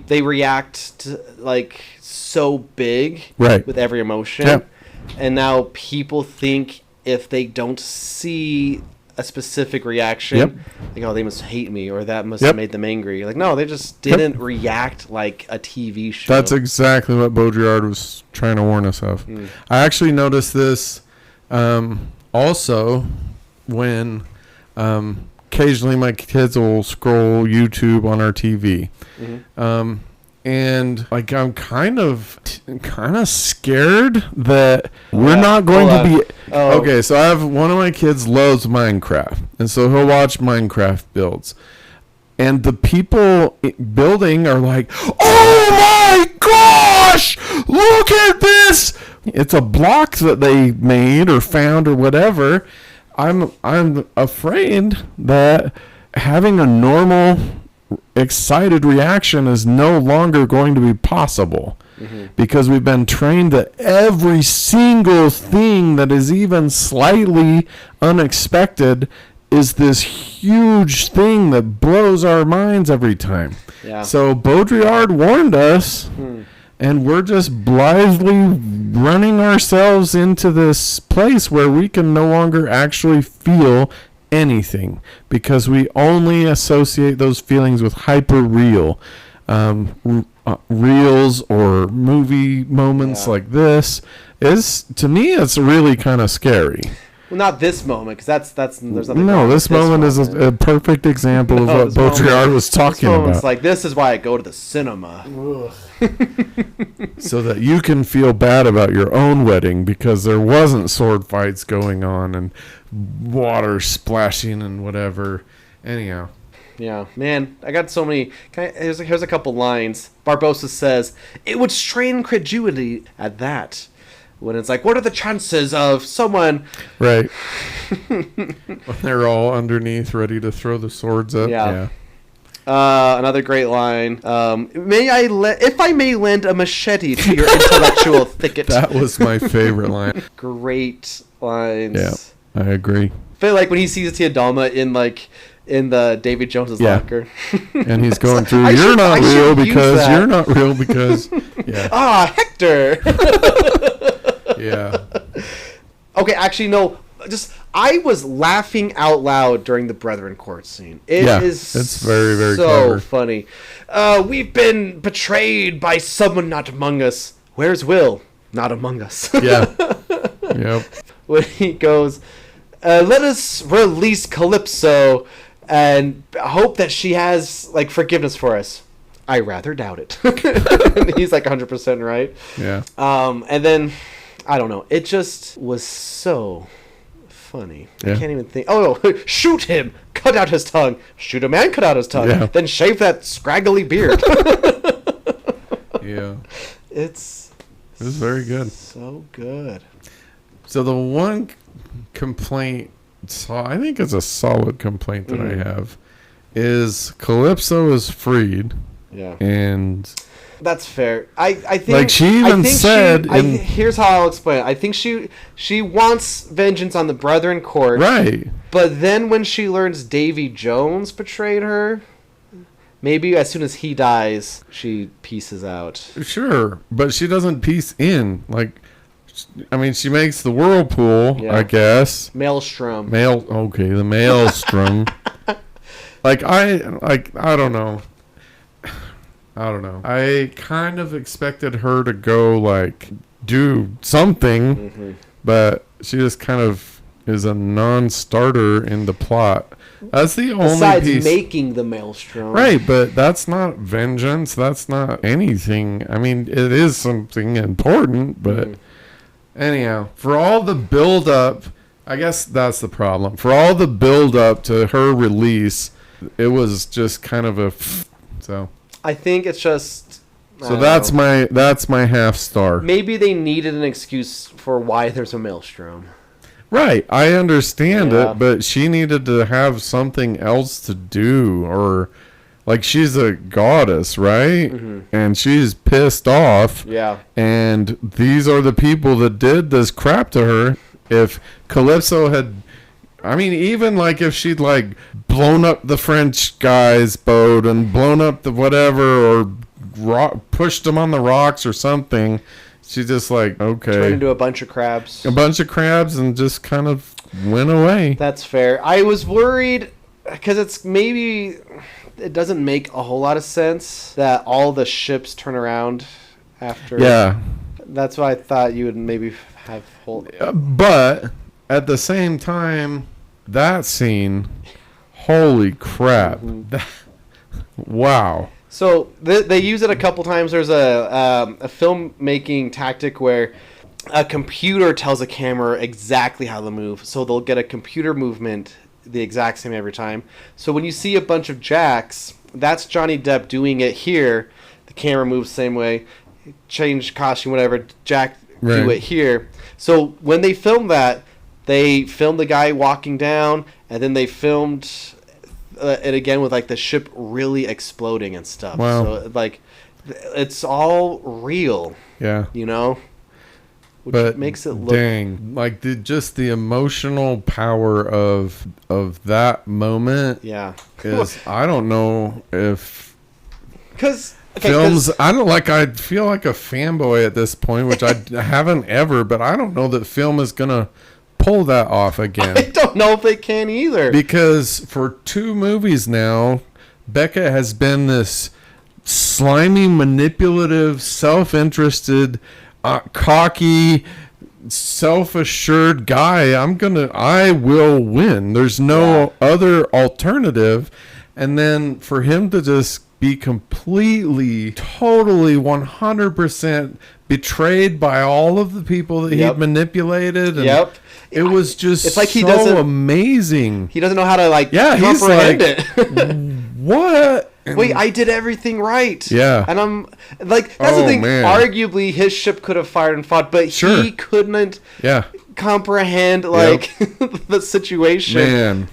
they react to, like, so big with every emotion. Yep. And now people think if they don't see a specific reaction, like, oh, they must hate me, or that must have made them angry. Like, no, they just didn't react like a TV show. That's exactly what Baudrillard was trying to warn us of. I actually noticed this also when occasionally my kids will scroll YouTube on our TV. And like I'm kind of scared that we're not going to be okay. So I have one of my kids loves Minecraft, and so he'll watch Minecraft builds, and the people building are like, "Oh my gosh, look at this!" It's a block that they made or found or whatever. I'm afraid that having a normal excited reaction is no longer going to be possible because we've been trained that every single thing that is even slightly unexpected is this huge thing that blows our minds every time. So Baudrillard warned us, and we're just blithely running ourselves into this place where we can no longer actually feel anything because we only associate those feelings with hyper real reels or movie moments like this. Is to me it's really kind of scary. Well, not this moment, because there's nothing. No, this moment is a perfect example of what Baudrillard was talking about. It's like, this is why I go to the cinema. So that you can feel bad about your own wedding because there wasn't sword fights going on and water splashing and whatever. Anyhow. Yeah, man, I got so many. Here's a couple lines. Barbosa says, "It would strain credulity at that." When it's like, what are the chances of someone... Right. When they're all underneath, ready to throw the swords up. Yeah. Another great line. If I may lend a machete to your intellectual thicket. That was my favorite line. Great lines. Yeah, I agree. I feel like when he sees Tia Dalma in the Davy Jones's locker. And he's going through, you're not real because... Yeah. Ah, Hector! Yeah. Okay, actually, no. I was laughing out loud during the Brethren Court scene. It's very, very clever. Funny. We've been betrayed by someone not among us. Where's Will? Not among us. Yeah. Yep. When he goes, let us release Calypso and hope that she has, like, forgiveness for us. I rather doubt it. He's like 100% right. Yeah. And then... I don't know. It just was so funny. Yeah. I can't even think. Oh, shoot him! Cut out his tongue. Shoot him and cut out his tongue. Yeah. Then shave that scraggly beard. Yeah. It was very good. So good. So the one complaint, I think it's a solid complaint that I have, is Calypso is freed. Yeah. And... That's fair. I think, like she even said, here's how I'll explain it. I think she wants vengeance on the Brethren Court, right? But then when she learns Davy Jones betrayed her, Maybe as soon as he dies, she pieces out. Sure, but she doesn't piece in. Like, I mean, she makes the whirlpool, I guess. Maelstrom. Okay, the maelstrom. I don't know. I don't know. I kind of expected her to go, like, do something, but she just kind of is a non-starter in the plot. That's the only Besides piece. making the maelstrom. Right, but that's not vengeance. That's not anything. I mean, it is something important, but anyhow, for all the build-up, I guess that's the problem. For all the build-up to her release, it was just kind of a... So I think it's just... So that's my half star. Maybe they needed an excuse for why there's a maelstrom. Right, I understand it, but she needed to have something else to do, or like she's a goddess, right? And she's pissed off. Yeah. And these are the people that did this crap to her. If Calypso had, I mean, even like if she'd like blown up the French guy's boat and blown up the whatever, or pushed them on the rocks or something. She just like, okay. Turned into a bunch of crabs. A bunch of crabs and just kind of went away. That's fair. I was worried because it doesn't make a whole lot of sense that all the ships turn around after. Yeah. That's why I thought you would maybe have whole. But at the same time, that scene, holy crap. Wow. So they use it a couple times. There's a filmmaking tactic where a computer tells a camera exactly how to move. So they'll get a computer movement the exact same every time. So when you see a bunch of jacks, that's Johnny Depp doing it here. The camera moves the same way. Change costume, whatever. Jack do it here. So when they filmed that, they filmed the guy walking down, and then they filmed... it again with like the ship really exploding and stuff. Wow. So like it's all real. Yeah. You know? Which but makes it look dang. Like just the emotional power of that moment. Yeah. Is I don't know if films I feel like a fanboy at this point, which I haven't ever, but I don't know that film is gonna pull that off again. I don't know if they can either. Because for 2 movies now, Becca has been this slimy, manipulative, self-interested, cocky, self-assured guy. I will win. There's no other alternative. And then for him to just be completely, totally, 100% betrayed by all of the people that he manipulated. And it was just it's like he doesn't amazing. He doesn't know how to comprehend it. What? Wait, I did everything right. Yeah. And I'm like, that's the thing. Man. Arguably, his ship could have fired and fought, but he couldn't comprehend the situation. Man.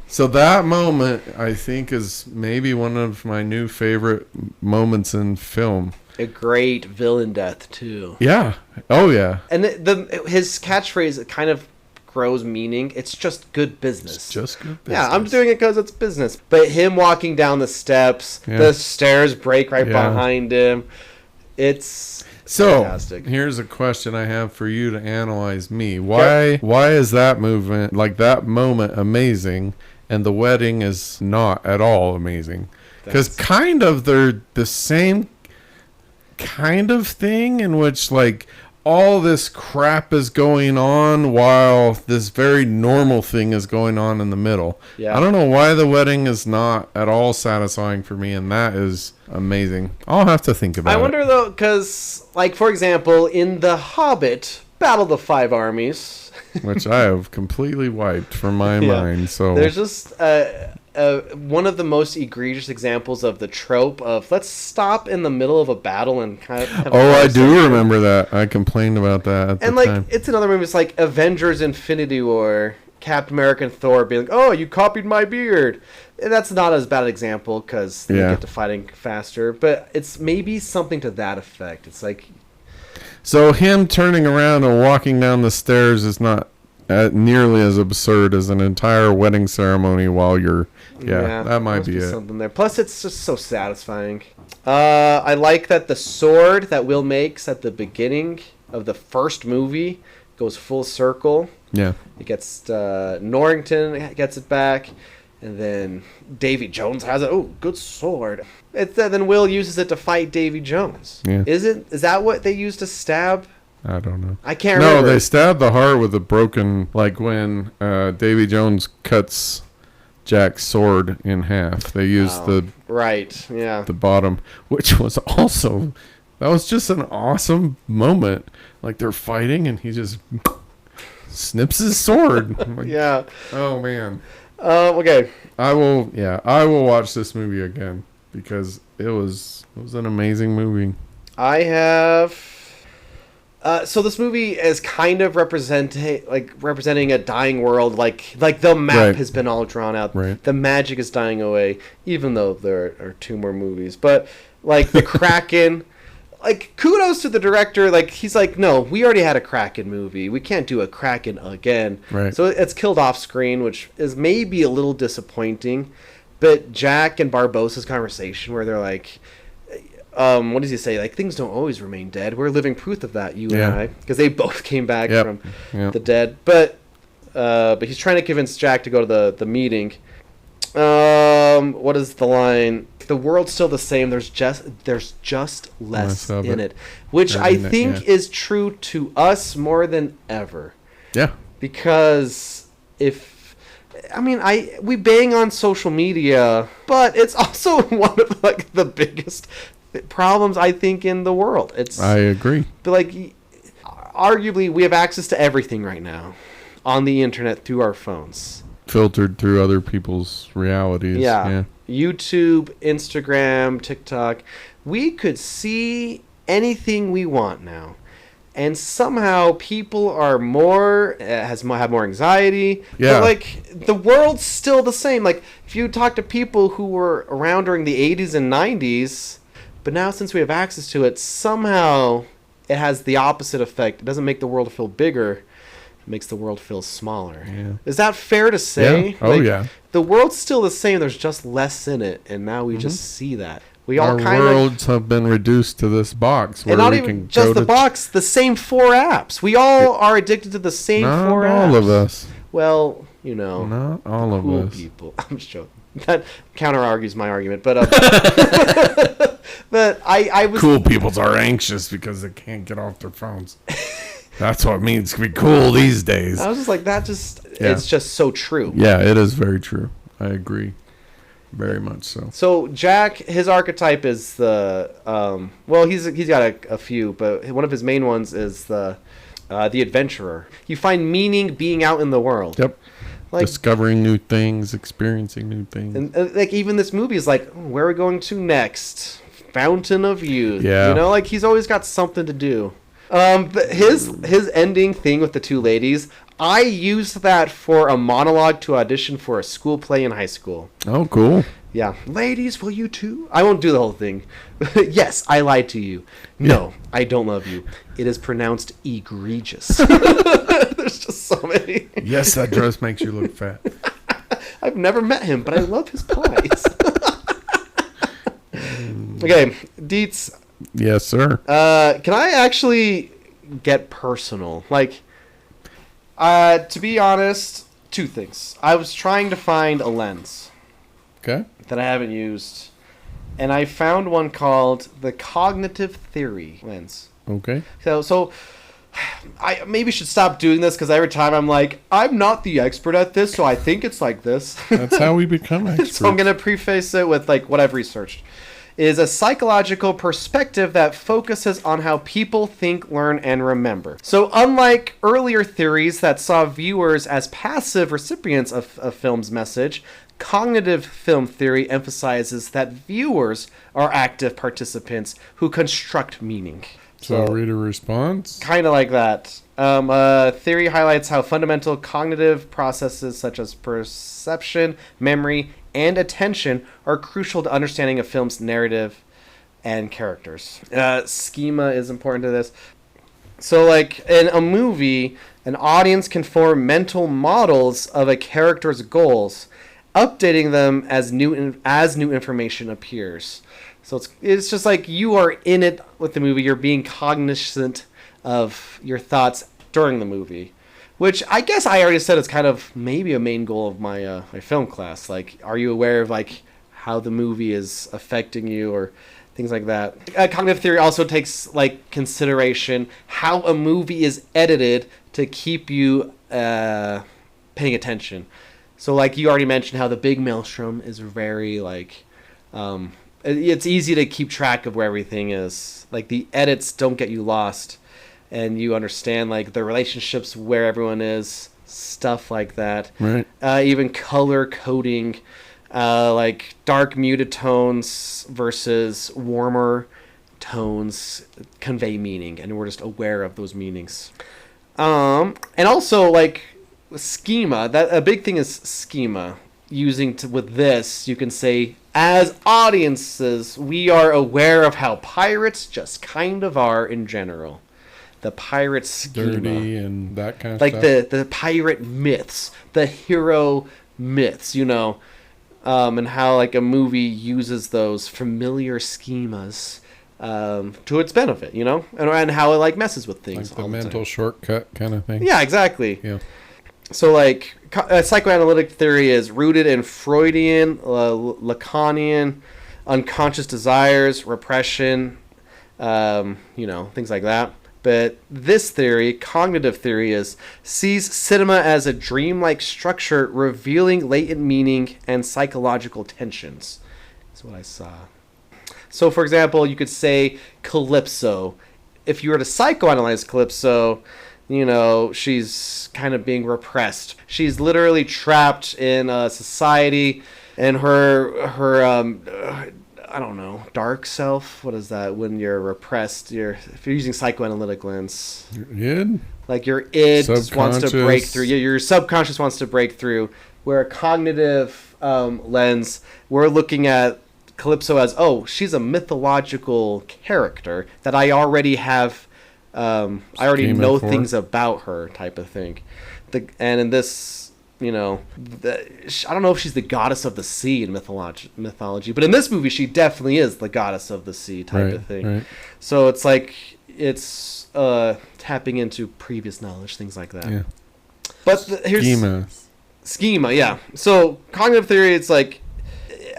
So that moment, I think, is maybe one of my new favorite moments in film. A great villain death too. Yeah. Oh yeah. And his catchphrase kind of grows meaning. It's just good business. It's just good business. Yeah, I'm doing it because it's business. But him walking down the steps, the stairs break right behind him. It's fantastic. Here's a question I have for you to analyze me. Why is that movement, like that moment, amazing, and the wedding is not at all amazing? Because kind of they're the same kind of thing in which like all this crap is going on while this very normal thing is going on in the middle. Yeah. I don't know why the wedding is not at all satisfying for me, and that is amazing. I'll have to think about it. I wonder though, because like for example, in The Hobbit, Battle of the Five Armies, which I have completely wiped from my mind. So there's just one of the most egregious examples of the trope of let's stop in the middle of a battle and kind of have I do remember that. I complained about that at the time. It's another movie. It's like Avengers Infinity War, Captain America and Thor being like, oh, you copied my beard. And that's not as bad an example because they get to fighting faster, but it's maybe something to that effect. It's like... So him turning around and walking down the stairs is not nearly as absurd as an entire wedding ceremony while you're... Yeah, that might be it. Something there. Plus, it's just so satisfying. I like that the sword that Will makes at the beginning of the first movie goes full circle. Yeah. It gets Norrington gets it back, and then Davy Jones has it. Oh, good sword. Then Will uses it to fight Davy Jones. Yeah. Is that what they used to stab? I don't know. I can't remember. No, they stab the heart with a broken, like when Davy Jones cuts Jack's sword in half. They used the bottom, which was also, that was just an awesome moment. Like they're fighting and he just snips his sword. Like, yeah. Oh man. Okay. I will watch this movie again because it was an amazing movie. I have. So this movie is kind of representing a dying world. Like the map has been all drawn out. Right. The magic is dying away, even though there are 2 more movies. But like the Kraken, like kudos to the director. Like he's like, no, we already had a Kraken movie. We can't do a Kraken again. Right. So it's killed off screen, which is maybe a little disappointing. But Jack and Barbossa's conversation, where they're like. What does he say? Like, things don't always remain dead. We're living proof of that, you and I. Because they both came back from the dead. But he's trying to convince Jack to go to the meeting. What is the line? The world's still the same. There's just less in it. Which I think is true to us more than ever. Yeah. Because we bang on social media, but it's also one of like the biggest problems I think in the world. I agree. But like, arguably, we have access to everything right now on the internet through our phones, filtered through other people's realities. Yeah. YouTube, Instagram, TikTok. We could see anything we want now. And somehow people are have more anxiety. Yeah. But like the world's still the same. Like if you talk to people who were around during the 80s and 90s, but now since we have access to it, somehow it has the opposite effect. It doesn't make the world feel bigger. It makes the world feel smaller. Yeah. Is that fair to say? Yeah. Oh, yeah. The world's still the same. There's just less in it. And now we just see that. Our worlds have been reduced to this box where and not we even can just go the to box, the same 4 apps. We all are addicted to the same 4 apps. Not all of us. Well, you know, not all of cool us. People. I'm just joking. That counter argues my argument, but but I was cool. Peoples are anxious because they can't get off their phones. That's what it means to be cool these days. I was just like, it's just so true. Yeah, it is very true. I agree. Very much so. So Jack, his archetype is the he's got a few, but one of his main ones is the adventurer. You find meaning being out in the world. Yep. Like, discovering new things, experiencing new things. And like even this movie is like, where are we going to next? Fountain of Youth. Yeah. You know, like he's always got something to do. But his ending thing with the 2 ladies, I used that for a monologue to audition for a school play in high school. Oh, cool. Yeah. Ladies, will you too? I won't do the whole thing. Yes, I lied to you. No, I don't love you. It is pronounced egregious. There's just so many. Yes, that dress makes you look fat. I've never met him, but I love his pies. Okay, Dietz. Yes, sir. Can I actually get personal? Like, to be honest, 2 things. I was trying to find a lens. Okay. That I haven't used. And I found one called the cognitive theory lens. Okay. So I maybe should stop doing this because every time I'm like, I'm not the expert at this, so I think it's like this. That's how we become experts. So I'm going to preface it with like what I've researched. Is a psychological perspective that focuses on how people think, learn, and remember. So unlike earlier theories that saw viewers as passive recipients of a film's message, cognitive film theory emphasizes that viewers are active participants who construct meaning. So reader response? Kind of like that. Theory highlights how fundamental cognitive processes such as perception, memory, and attention are crucial to understanding a film's narrative and characters. Schema is important to this. So, like, in a movie, An audience can form mental models of a character's goals, updating them as new information appears. So it's just like you are in it with the movie. You're being cognizant of your thoughts during the movie, which I guess I already said is kind of maybe a main goal of my my film class. Like, are you aware of like how the movie is affecting you or things like that? Cognitive theory also takes like consideration how a movie is edited to keep you paying attention. So like you already mentioned how The Big Maelstrom is very like it's easy to keep track of where everything is. Like the edits don't get you lost, and you understand like the relationships where everyone is, stuff like that. Right. Even color coding, like dark muted tones versus warmer tones convey meaning, and we're just aware of those meanings. And also like schema. That a big thing is schema. With this, you can say, as audiences, we are aware of how pirates just kind of are in general. The pirate schema. Dirty and that kind of like stuff. the pirate myths, the hero myths, you know, and how like a movie uses those familiar schemas to its benefit, you know, and how it like messes with things. Like the mental shortcut kind of thing. Yeah, exactly. Yeah. So, like, psychoanalytic theory is rooted in Freudian, Lacanian, unconscious desires, repression, you know, things like that. But this theory, cognitive theory, sees cinema as a dreamlike structure revealing latent meaning and psychological tensions. That's what I saw. So, for example, you could say Calypso. If you were to psychoanalyze Calypso, you know, she's kind of being repressed. She's literally trapped in a society, and her I don't know, dark self. What is that? When you're repressed, if you're using psychoanalytic lens, Your id? like your id just wants to break through. Your subconscious wants to break through. Where a cognitive lens, we're looking at Calypso as, oh, she's a mythological character that I already have. I already know things about her, type of thing. And in this, you know, I don't know if she's the goddess of the sea in mythology, but in this movie, she definitely is the goddess of the sea, type of thing. Right. So it's like it's tapping into previous knowledge, things like that. Yeah. But here's schema. Yeah. So cognitive theory, it's like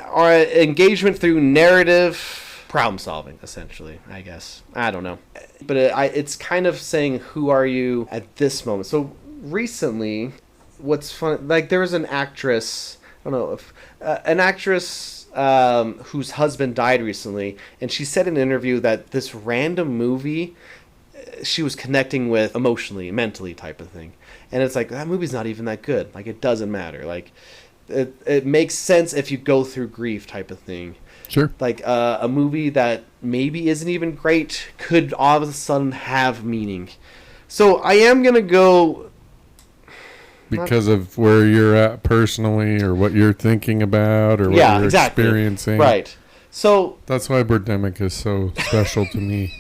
our engagement through narrative. Problem solving, essentially, I guess. I don't know. But it's kind of saying, who are you at this moment? So recently, what's fun, like there was an actress, I don't know, if an actress whose husband died recently, and she said in an interview that this random movie she was connecting with emotionally, mentally, type of thing. And it's like, that movie's not even that good. Like, it doesn't matter. Like, it makes sense if you go through grief, type of thing. Sure. Like a movie that maybe isn't even great could all of a sudden have meaning. So I am going to go... Because of where you're at personally, or what you're thinking about, or what you're experiencing. Right. So... That's why Birdemic is so special to me.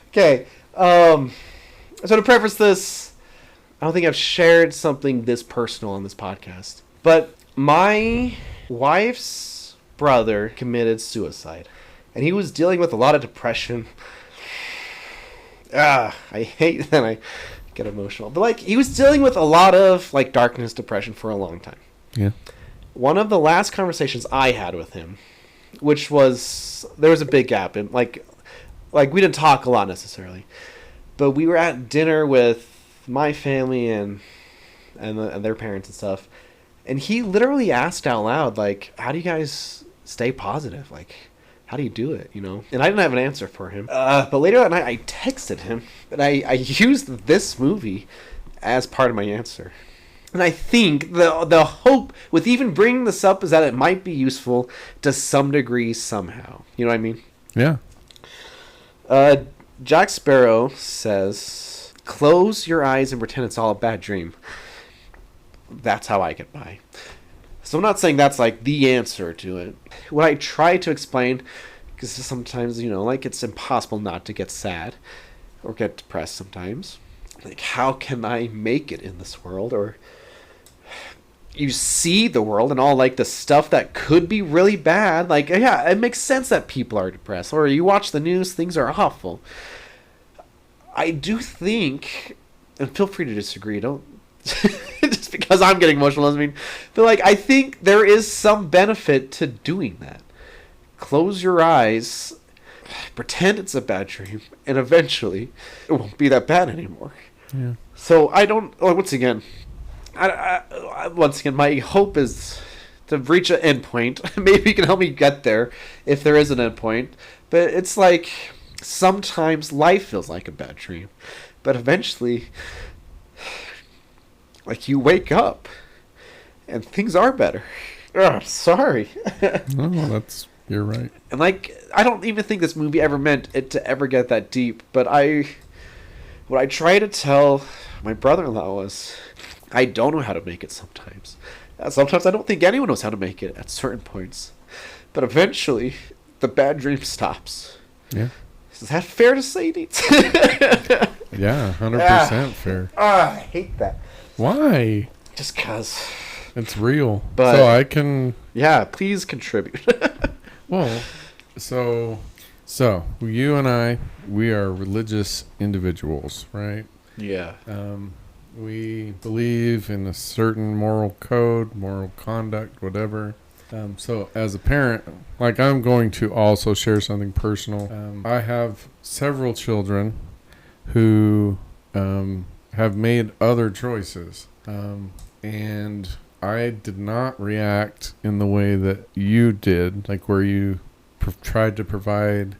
Okay. So to preface this, I don't think I've shared something this personal on this podcast. But my wife's brother committed suicide, and he was dealing with a lot of depression. I hate that I get emotional, but like, he was dealing with a lot of like darkness, depression for a long time. Yeah. One of the last conversations I had with him, which was, there was a big gap in like we didn't talk a lot necessarily, but we were at dinner with my family and their parents and stuff. And he literally asked out loud, like, how do you guys stay positive? Like, how do you do it, you know? And I didn't have an answer for him. But later that night, I texted him. And I used this movie as part of my answer. And I think the hope with even bringing this up is that it might be useful to some degree somehow. You know what I mean? Yeah. Jack Sparrow says, close your eyes and pretend it's all a bad dream. That's how I get by. So I'm not saying that's like the answer to it. What I try to explain, because sometimes, you know, like it's impossible not to get sad. or get depressed sometimes. Like, how can I make it in this world? Or you see the world and all like the stuff that could be really bad. Like, yeah, it makes sense that people are depressed. Or you watch the news, things are awful. I do think, and feel free to disagree, don't just because I'm getting emotional doesn't mean, but like, I think there is some benefit to doing that. Close your eyes, pretend it's a bad dream, and eventually it won't be that bad anymore. Yeah. So I don't, once again, my hope is to reach an end point. Maybe you can help me get there if there is an end point. But it's like, sometimes life feels like a bad dream. But eventually, like, you wake up and things are better. Ugh, sorry. No, you're right. And like, I don't even think this movie ever meant it to ever get that deep. But what I try to tell my brother-in-law was, I don't know how to make it sometimes. Sometimes I don't think anyone knows how to make it at certain points. But eventually, the bad dream stops. Yeah. Is that fair to say, Nate? Yeah, 100% fair. I hate that. Why? Just because. It's real. But, so I can... Yeah, please contribute. Well, so you and I, we are religious individuals, right? Yeah. We believe in a certain moral code, moral conduct, whatever. So as a parent, like, I'm going to also share something personal. I have several children who have made other choices. And I did not react in the way that you did, like where you tried to provide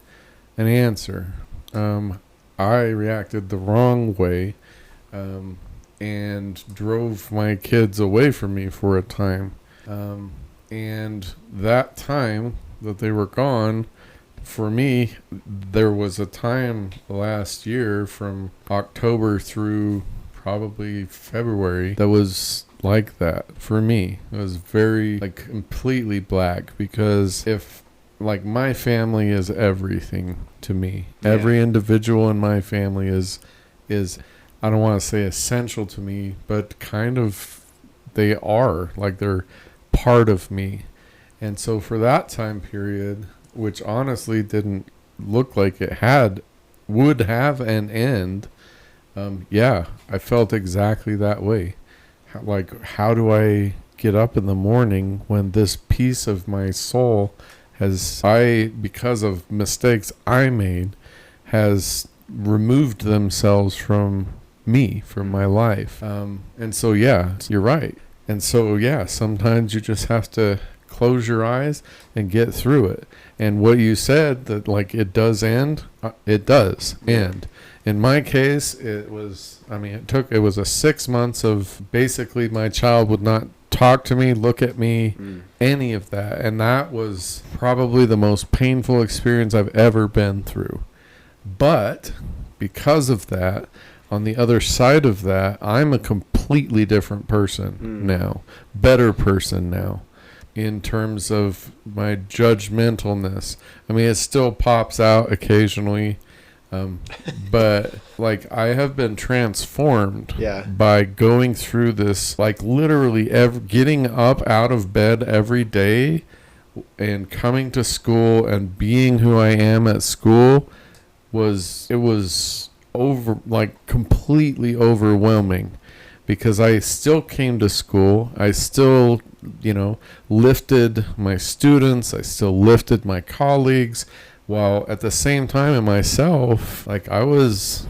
an answer. I reacted the wrong way. And drove my kids away from me for a time. And that time that they were gone, for me, there was a time last year from October through probably February that was like that for me. It was very, like, completely black, because if, like, my family is everything to me. Yeah. Every individual in my family is I don't want to say essential to me, but kind of they are, like, they're part of me. And so for that time period, which honestly didn't look like it would have an end, yeah, I felt exactly that way. Like, how do I get up in the morning when this piece of my soul because of mistakes I made, has removed themselves from me, from my life. And so, yeah, you're right. And so, yeah, sometimes you just have to close your eyes and get through it. And what you said, that, like, it does end, it does end. In my case, it was a 6 months of basically my child would not talk to me, look at me, any of that. And that was probably the most painful experience I've ever been through. But because of that, on the other side of that, I'm a completely different person now, better person now, in terms of my judgmentalness. I mean, it still pops out occasionally, but, like, I have been transformed by going through this, like, literally getting up out of bed every day and coming to school and being who I am at school. It was completely overwhelming, because I still came to school. I still, lifted my students. I still lifted my colleagues, while at the same time in myself, like, I was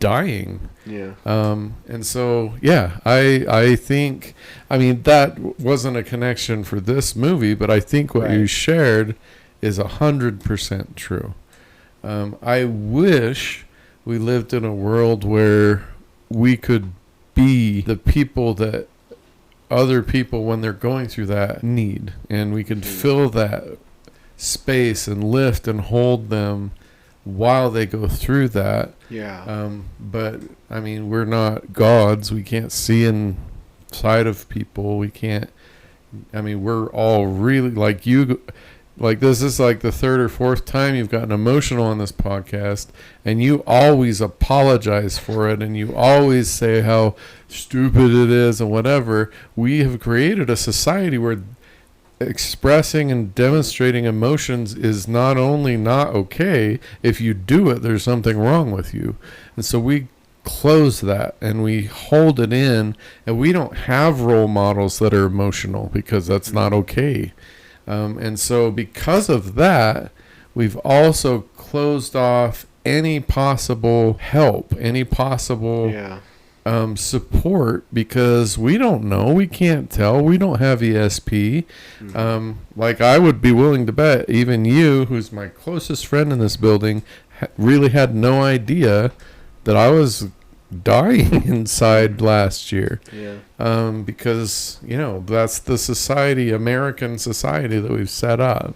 dying. Yeah. And so, yeah, I think, that wasn't a connection for this movie, but I think what you shared is 100% true. I wish we lived in a world where we could be the people that other people, when they're going through that, need. And we could fill that space and lift and hold them while they go through that. Yeah. But, we're not gods. We can't see inside of people. We can't, we're all really, like, like this is like the third or fourth time you've gotten emotional on this podcast, and you always apologize for it, and you always say how stupid it is and whatever. We have created a society where expressing and demonstrating emotions is not only not okay, if you do it, there's something wrong with you. And so we close that and we hold it in, and we don't have role models that are emotional because that's not okay. And so because of that, we've also closed off any possible help, any possible support, because we don't know. We can't tell. We don't have ESP. Like I would be willing to bet even you, who's my closest friend in this building, really had no idea that I was dying inside last year. Because, you know, that's the society, American society that we've set up.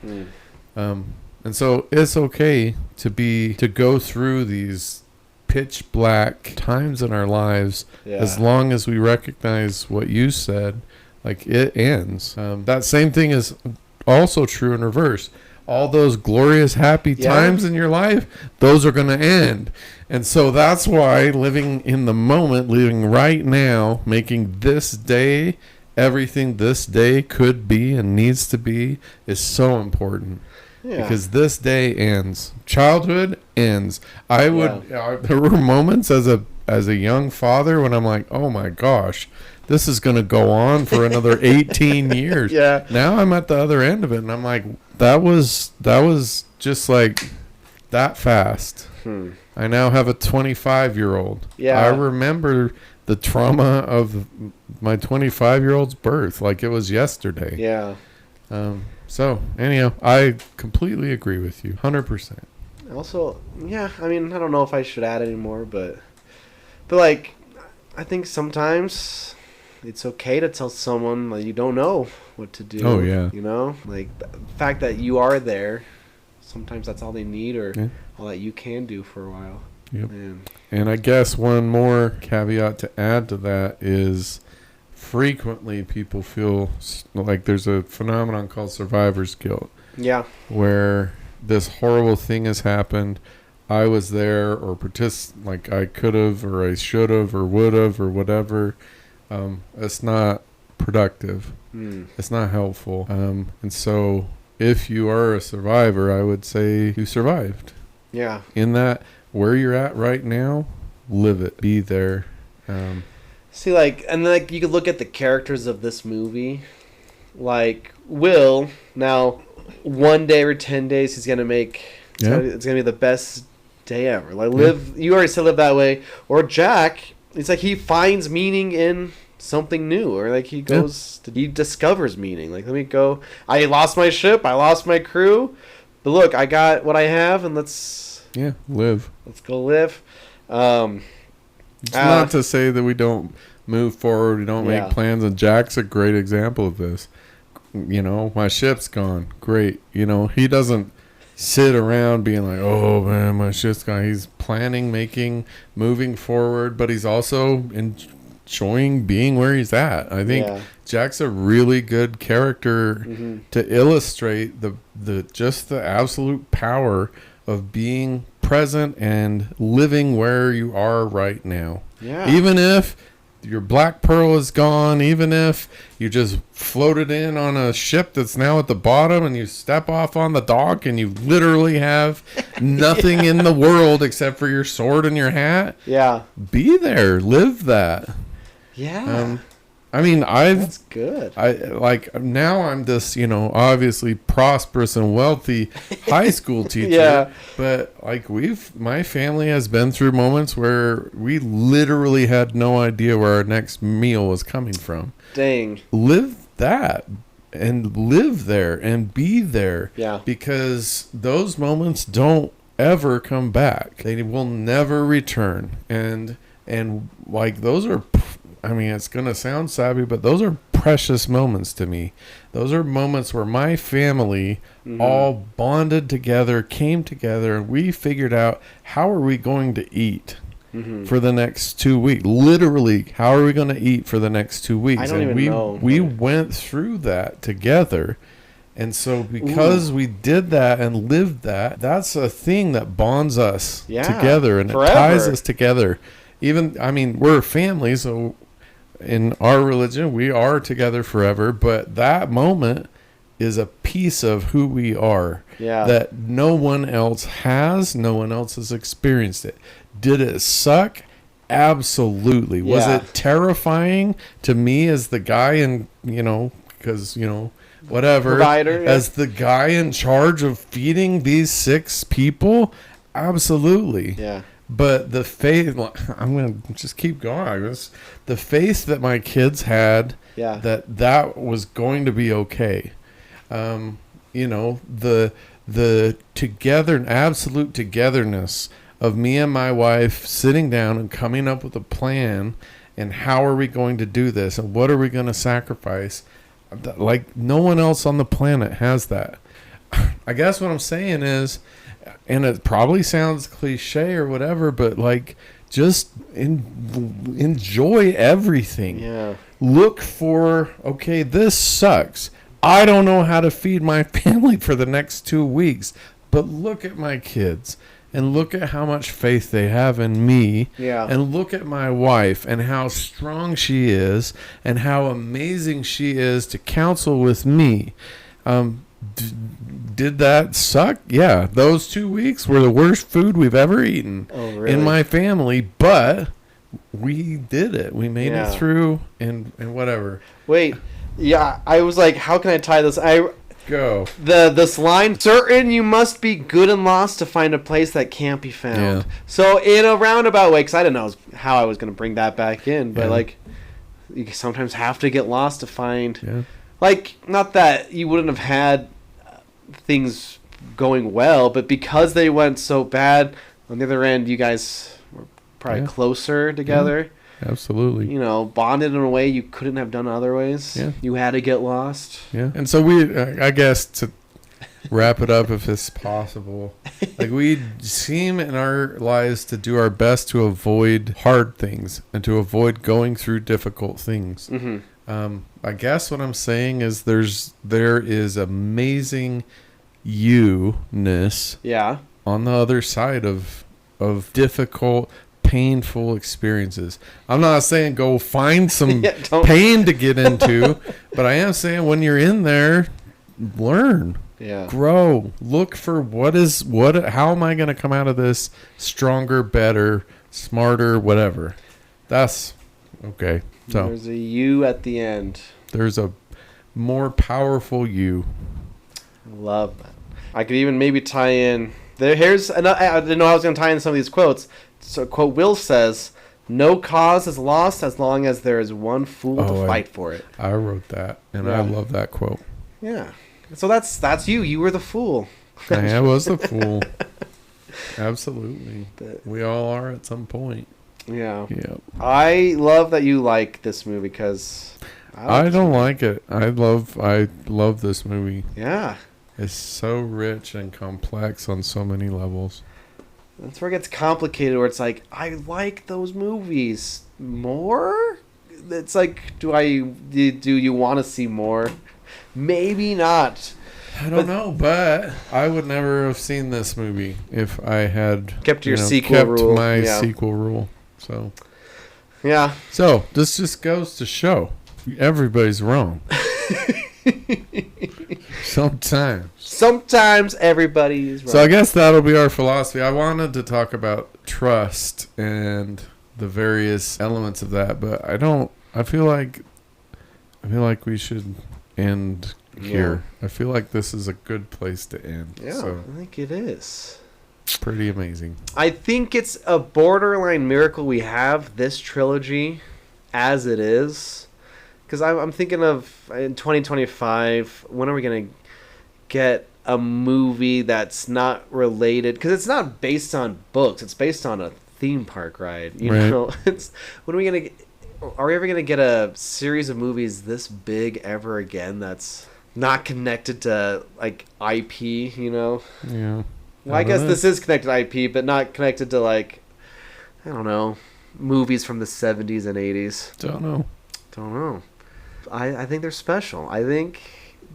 And so it's okay to go through these pitch black times in our lives, as long as we recognize what you said, like it ends. That same thing is also true in reverse. All those glorious happy times in your life, those are going to end. And so that's why living in the moment, living right now, making this day everything this day could be and needs to be is so important. Because this day ends. Childhood ends. There were moments as a young father when I'm like, oh my gosh, this is going to go on for another 18 years. Now I'm at the other end of it, and I'm like, that was just like that fast. I now have a 25-year-old. I remember the trauma of my 25-year-old's birth like it was yesterday. So, anyhow, I completely agree with you, 100%. Also, I mean, I don't know if I should add any more, but like, I think sometimes it's okay to tell someone that you don't know what to do. Oh, yeah. You know? Like, the fact that you are there, sometimes that's all they need, or all that you can do for a while. And I guess one more caveat to add to that is frequently people feel like there's a phenomenon called survivor's guilt. Where this horrible thing has happened. I was there, or like I could have, or I should have, or would have, or whatever. It's not productive. It's not helpful. And so if you are a survivor, I would say you survived. In that, where you're at right now, live it. Be there. See, like, and like you could look at the characters of this movie. Like Will, now one day or 10 days he's gonna make. It's gonna be the best day ever. Like you already said live that way. Or Jack, it's like he finds meaning in something new, or like he goes, he discovers meaning. Like, let me go. I lost my ship, I lost my crew, but look, I got what I have, and let's live. Let's go live. It's not to say that we don't move forward, we don't make plans, and Jack's a great example of this. You know, my ship's gone. Great. You know, he doesn't sit around being like, oh man, my ship's gone. He's planning, moving forward, but he's also enjoying being where he's at. I think Jack's a really good character to illustrate the just the absolute power of being present and living where you are right now. Even if your black pearl is gone, even if you just floated in on a ship that's now at the bottom and you step off on the dock and you literally have nothing in the world except for your sword and your hat. Be there, live that. I mean, that's good. Now I'm this, you know, obviously prosperous and wealthy high school teacher. But like my family has been through moments where we literally had no idea where our next meal was coming from. Dang. Live that and live there and be there. Because those moments don't ever come back. They will never return. And like those are, I mean, it's going to sound savvy, but those are precious moments to me. Those are moments where my family all bonded together, came together, and we figured out how are we going to eat for the next 2 weeks. Literally, how are we going to eat for the next 2 weeks? I don't even know. We went through that together, And so because we did that and lived that, that's a thing that bonds us together, and forever. It ties us together. Even, I mean, we're a family, so in our religion, we are together forever, but that moment is a piece of who we are that no one else has, no one else has experienced it. Did it suck? Absolutely. Was it terrifying to me as the guy in, because, whatever, provider, as the guy in charge of feeding these 6 people? Absolutely. Yeah. But the faith, I'm going to just keep going. The faith that my kids had that was going to be okay. The absolute togetherness of me and my wife sitting down and coming up with a plan, and how are we going to do this, and what are we going to sacrifice? Like, no one else on the planet has that. I guess what I'm saying is, and it probably sounds cliche or whatever, but like, just enjoy everything. Yeah. Look for, okay, this sucks. I don't know how to feed my family for the next 2 weeks, but look at my kids and look at how much faith they have in me. Yeah. And look at my wife and how strong she is and how amazing she is to counsel with me. Did that suck? Yeah. Those 2 weeks were the worst food we've ever eaten in my family, but we did it. We made it through and whatever. Wait. Yeah, I was like, how can I tie this? Go. This line, certain you must be good and lost to find a place that can't be found. Yeah. So in a roundabout way, because I didn't know how I was going to bring that back in, but like, you sometimes have to get lost to find, like, not that you wouldn't have had things going well, but because they went so bad, on the other end, you guys were probably closer together. Yeah. Absolutely. Bonded in a way you couldn't have done other ways. Yeah. You had to get lost. Yeah. And so we, I guess, to wrap it up if it's possible, like, we seem in our lives to do our best to avoid hard things and to avoid going through difficult things. Mm-hmm. I guess what I'm saying is there is amazing you-ness on the other side of difficult, painful experiences. I'm not saying go find some pain to get into, but I am saying when you're in there, learn, grow, look for how am I going to come out of this stronger, better, smarter, whatever. That's okay. So there's a you at the end. There's a more powerful you. I love that. I could even maybe tie in here's another, I didn't know I was going to tie in some of these quotes. So, quote, Will says, "No cause is lost as long as there is one fool to fight for it." I wrote that, and I love that quote. Yeah. So that's you. You were the fool. I was the fool. Absolutely. We all are at some point. Yeah. Yeah. I love that you like this movie because I don't like it. I love this movie. Yeah. It's so rich and complex on so many levels. That's where it gets complicated, where it's like, I like those movies more? It's like, do you want to see more? Maybe not. I don't know, but I would never have seen this movie if I had kept your sequel rule. My sequel rule. So, yeah. So, this just goes to show everybody's wrong. Sometimes everybody is wrong. So I guess that'll be our philosophy. I wanted to talk about trust and the various elements of that, but I feel like we should end here. I feel like this is a good place to end. Yeah, so I think it is. Pretty amazing. I think it's a borderline miracle we have this trilogy as it is. Because I'm thinking of in 2025, when are we going to get a movie that's not related? Because it's not based on books. It's based on a theme park ride. You know, when are we going to? Are we ever going to get a series of movies this big ever again? That's not connected to like IP. You know? Yeah. Well, I guess this is connected to IP, but not connected to like, I don't know, movies from the 70s and 80s. Don't know. I think they're special. I think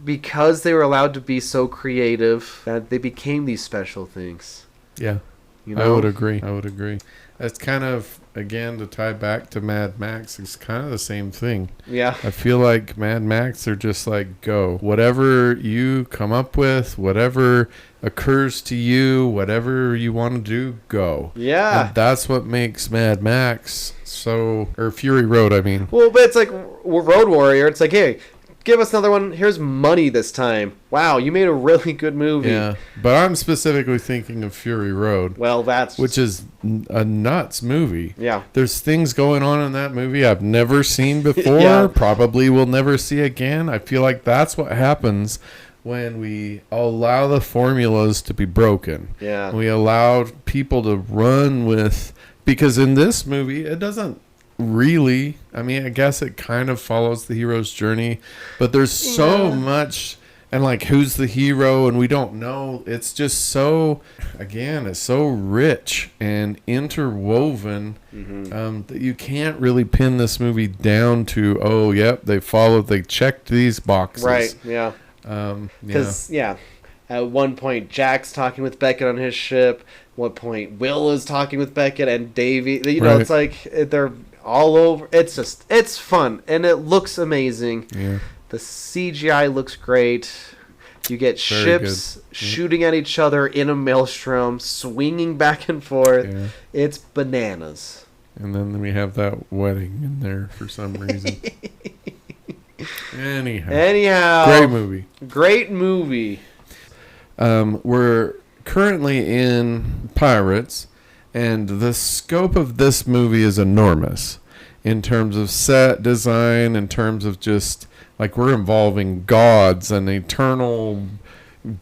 because they were allowed to be so creative that they became these special things. Yeah. You know? I would agree. That's kind of, again, to tie back to Mad Max, it's kind of the same thing. Yeah. I feel like Mad Max are just like, go. Whatever you come up with, whatever occurs to you, whatever you want to do, go. Yeah. And that's what makes Mad Max so, or Fury Road, I mean. Well, but it's like Road Warrior. It's like, hey, give us another one. Here's money this time. Wow, you made a really good movie. Yeah, but I'm specifically thinking of Fury Road. Well, which is a nuts movie. Yeah. There's things going on in that movie I've never seen before, probably will never see again. I feel like that's what happens when we allow the formulas to be broken. Yeah. We allow people to run with, because in this movie, it doesn't really, I mean, I guess it kind of follows the hero's journey, but there's so much, and like, who's the hero, and we don't know. It's just so, again, it's so rich and interwoven that you can't really pin this movie down to, oh, yep, they checked these boxes. Right, yeah. Because, at one point, Jack's talking with Beckett on his ship. At one point, Will is talking with Beckett, and Davy, you know, it's like, they're all over. It's fun, and it looks amazing. Yeah. The CGI looks great. You get ships shooting at each other in a maelstrom, swinging back and forth. Yeah. It's bananas. And then we have that wedding in there for some reason. Anyhow. Great movie. We're currently in Pirates, and the scope of this movie is enormous in terms of set design, in terms of just, like, we're involving gods and eternal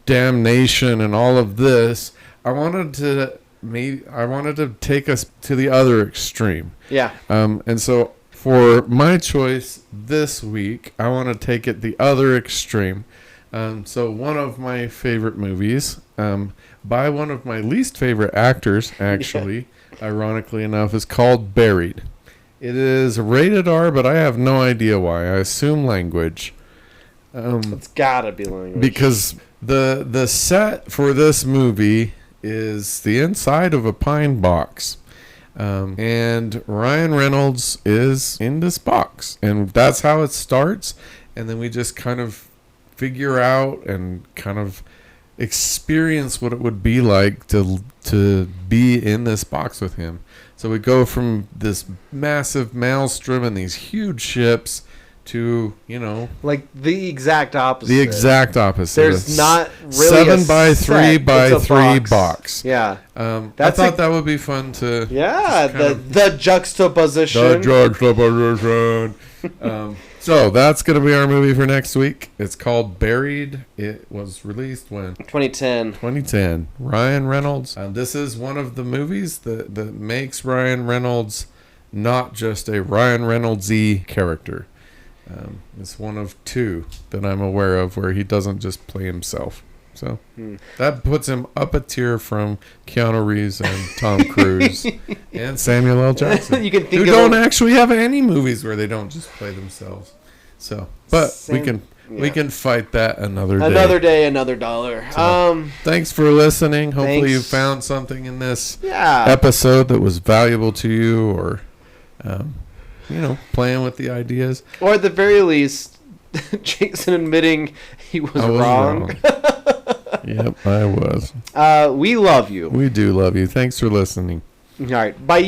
damnation and all of this. I wanted to take us to the other extreme. Yeah. And so for my choice this week, I want to take it the other extreme. So one of my favorite movies, by one of my least favorite actors, actually, ironically enough, is called Buried. It is rated R, but I have no idea why. I assume language. It's gotta be language. Because the set for this movie is the inside of a pine box. And Ryan Reynolds is in this box. And that's how it starts. And then we just kind of figure out and kind of experience what it would be like to be in this box with him. So we go from this massive maelstrom and these huge ships to, you know, like the exact opposite. There's not really 7 by 3 by 3 box. Yeah. I thought that would be fun to. Yeah, the juxtaposition. So that's going to be our movie for next week. It's called Buried. It was released when? 2010. Ryan Reynolds. This is one of the movies that makes Ryan Reynolds not just a Ryan Reynolds-y character. It's one of 2 that I'm aware of where he doesn't just play himself. So that puts him up a tier from Keanu Reeves and Tom Cruise and Samuel L. Jackson, who don't actually have any movies where they don't just play themselves. So, but we can fight that another day. Another day, another dollar. So, thanks for listening. Hopefully you found something in this episode that was valuable to you, or playing with the ideas, or at the very least, Jason admitting he was wrong. Yep, I was. We love you. We do love you. Thanks for listening. All right. Bye.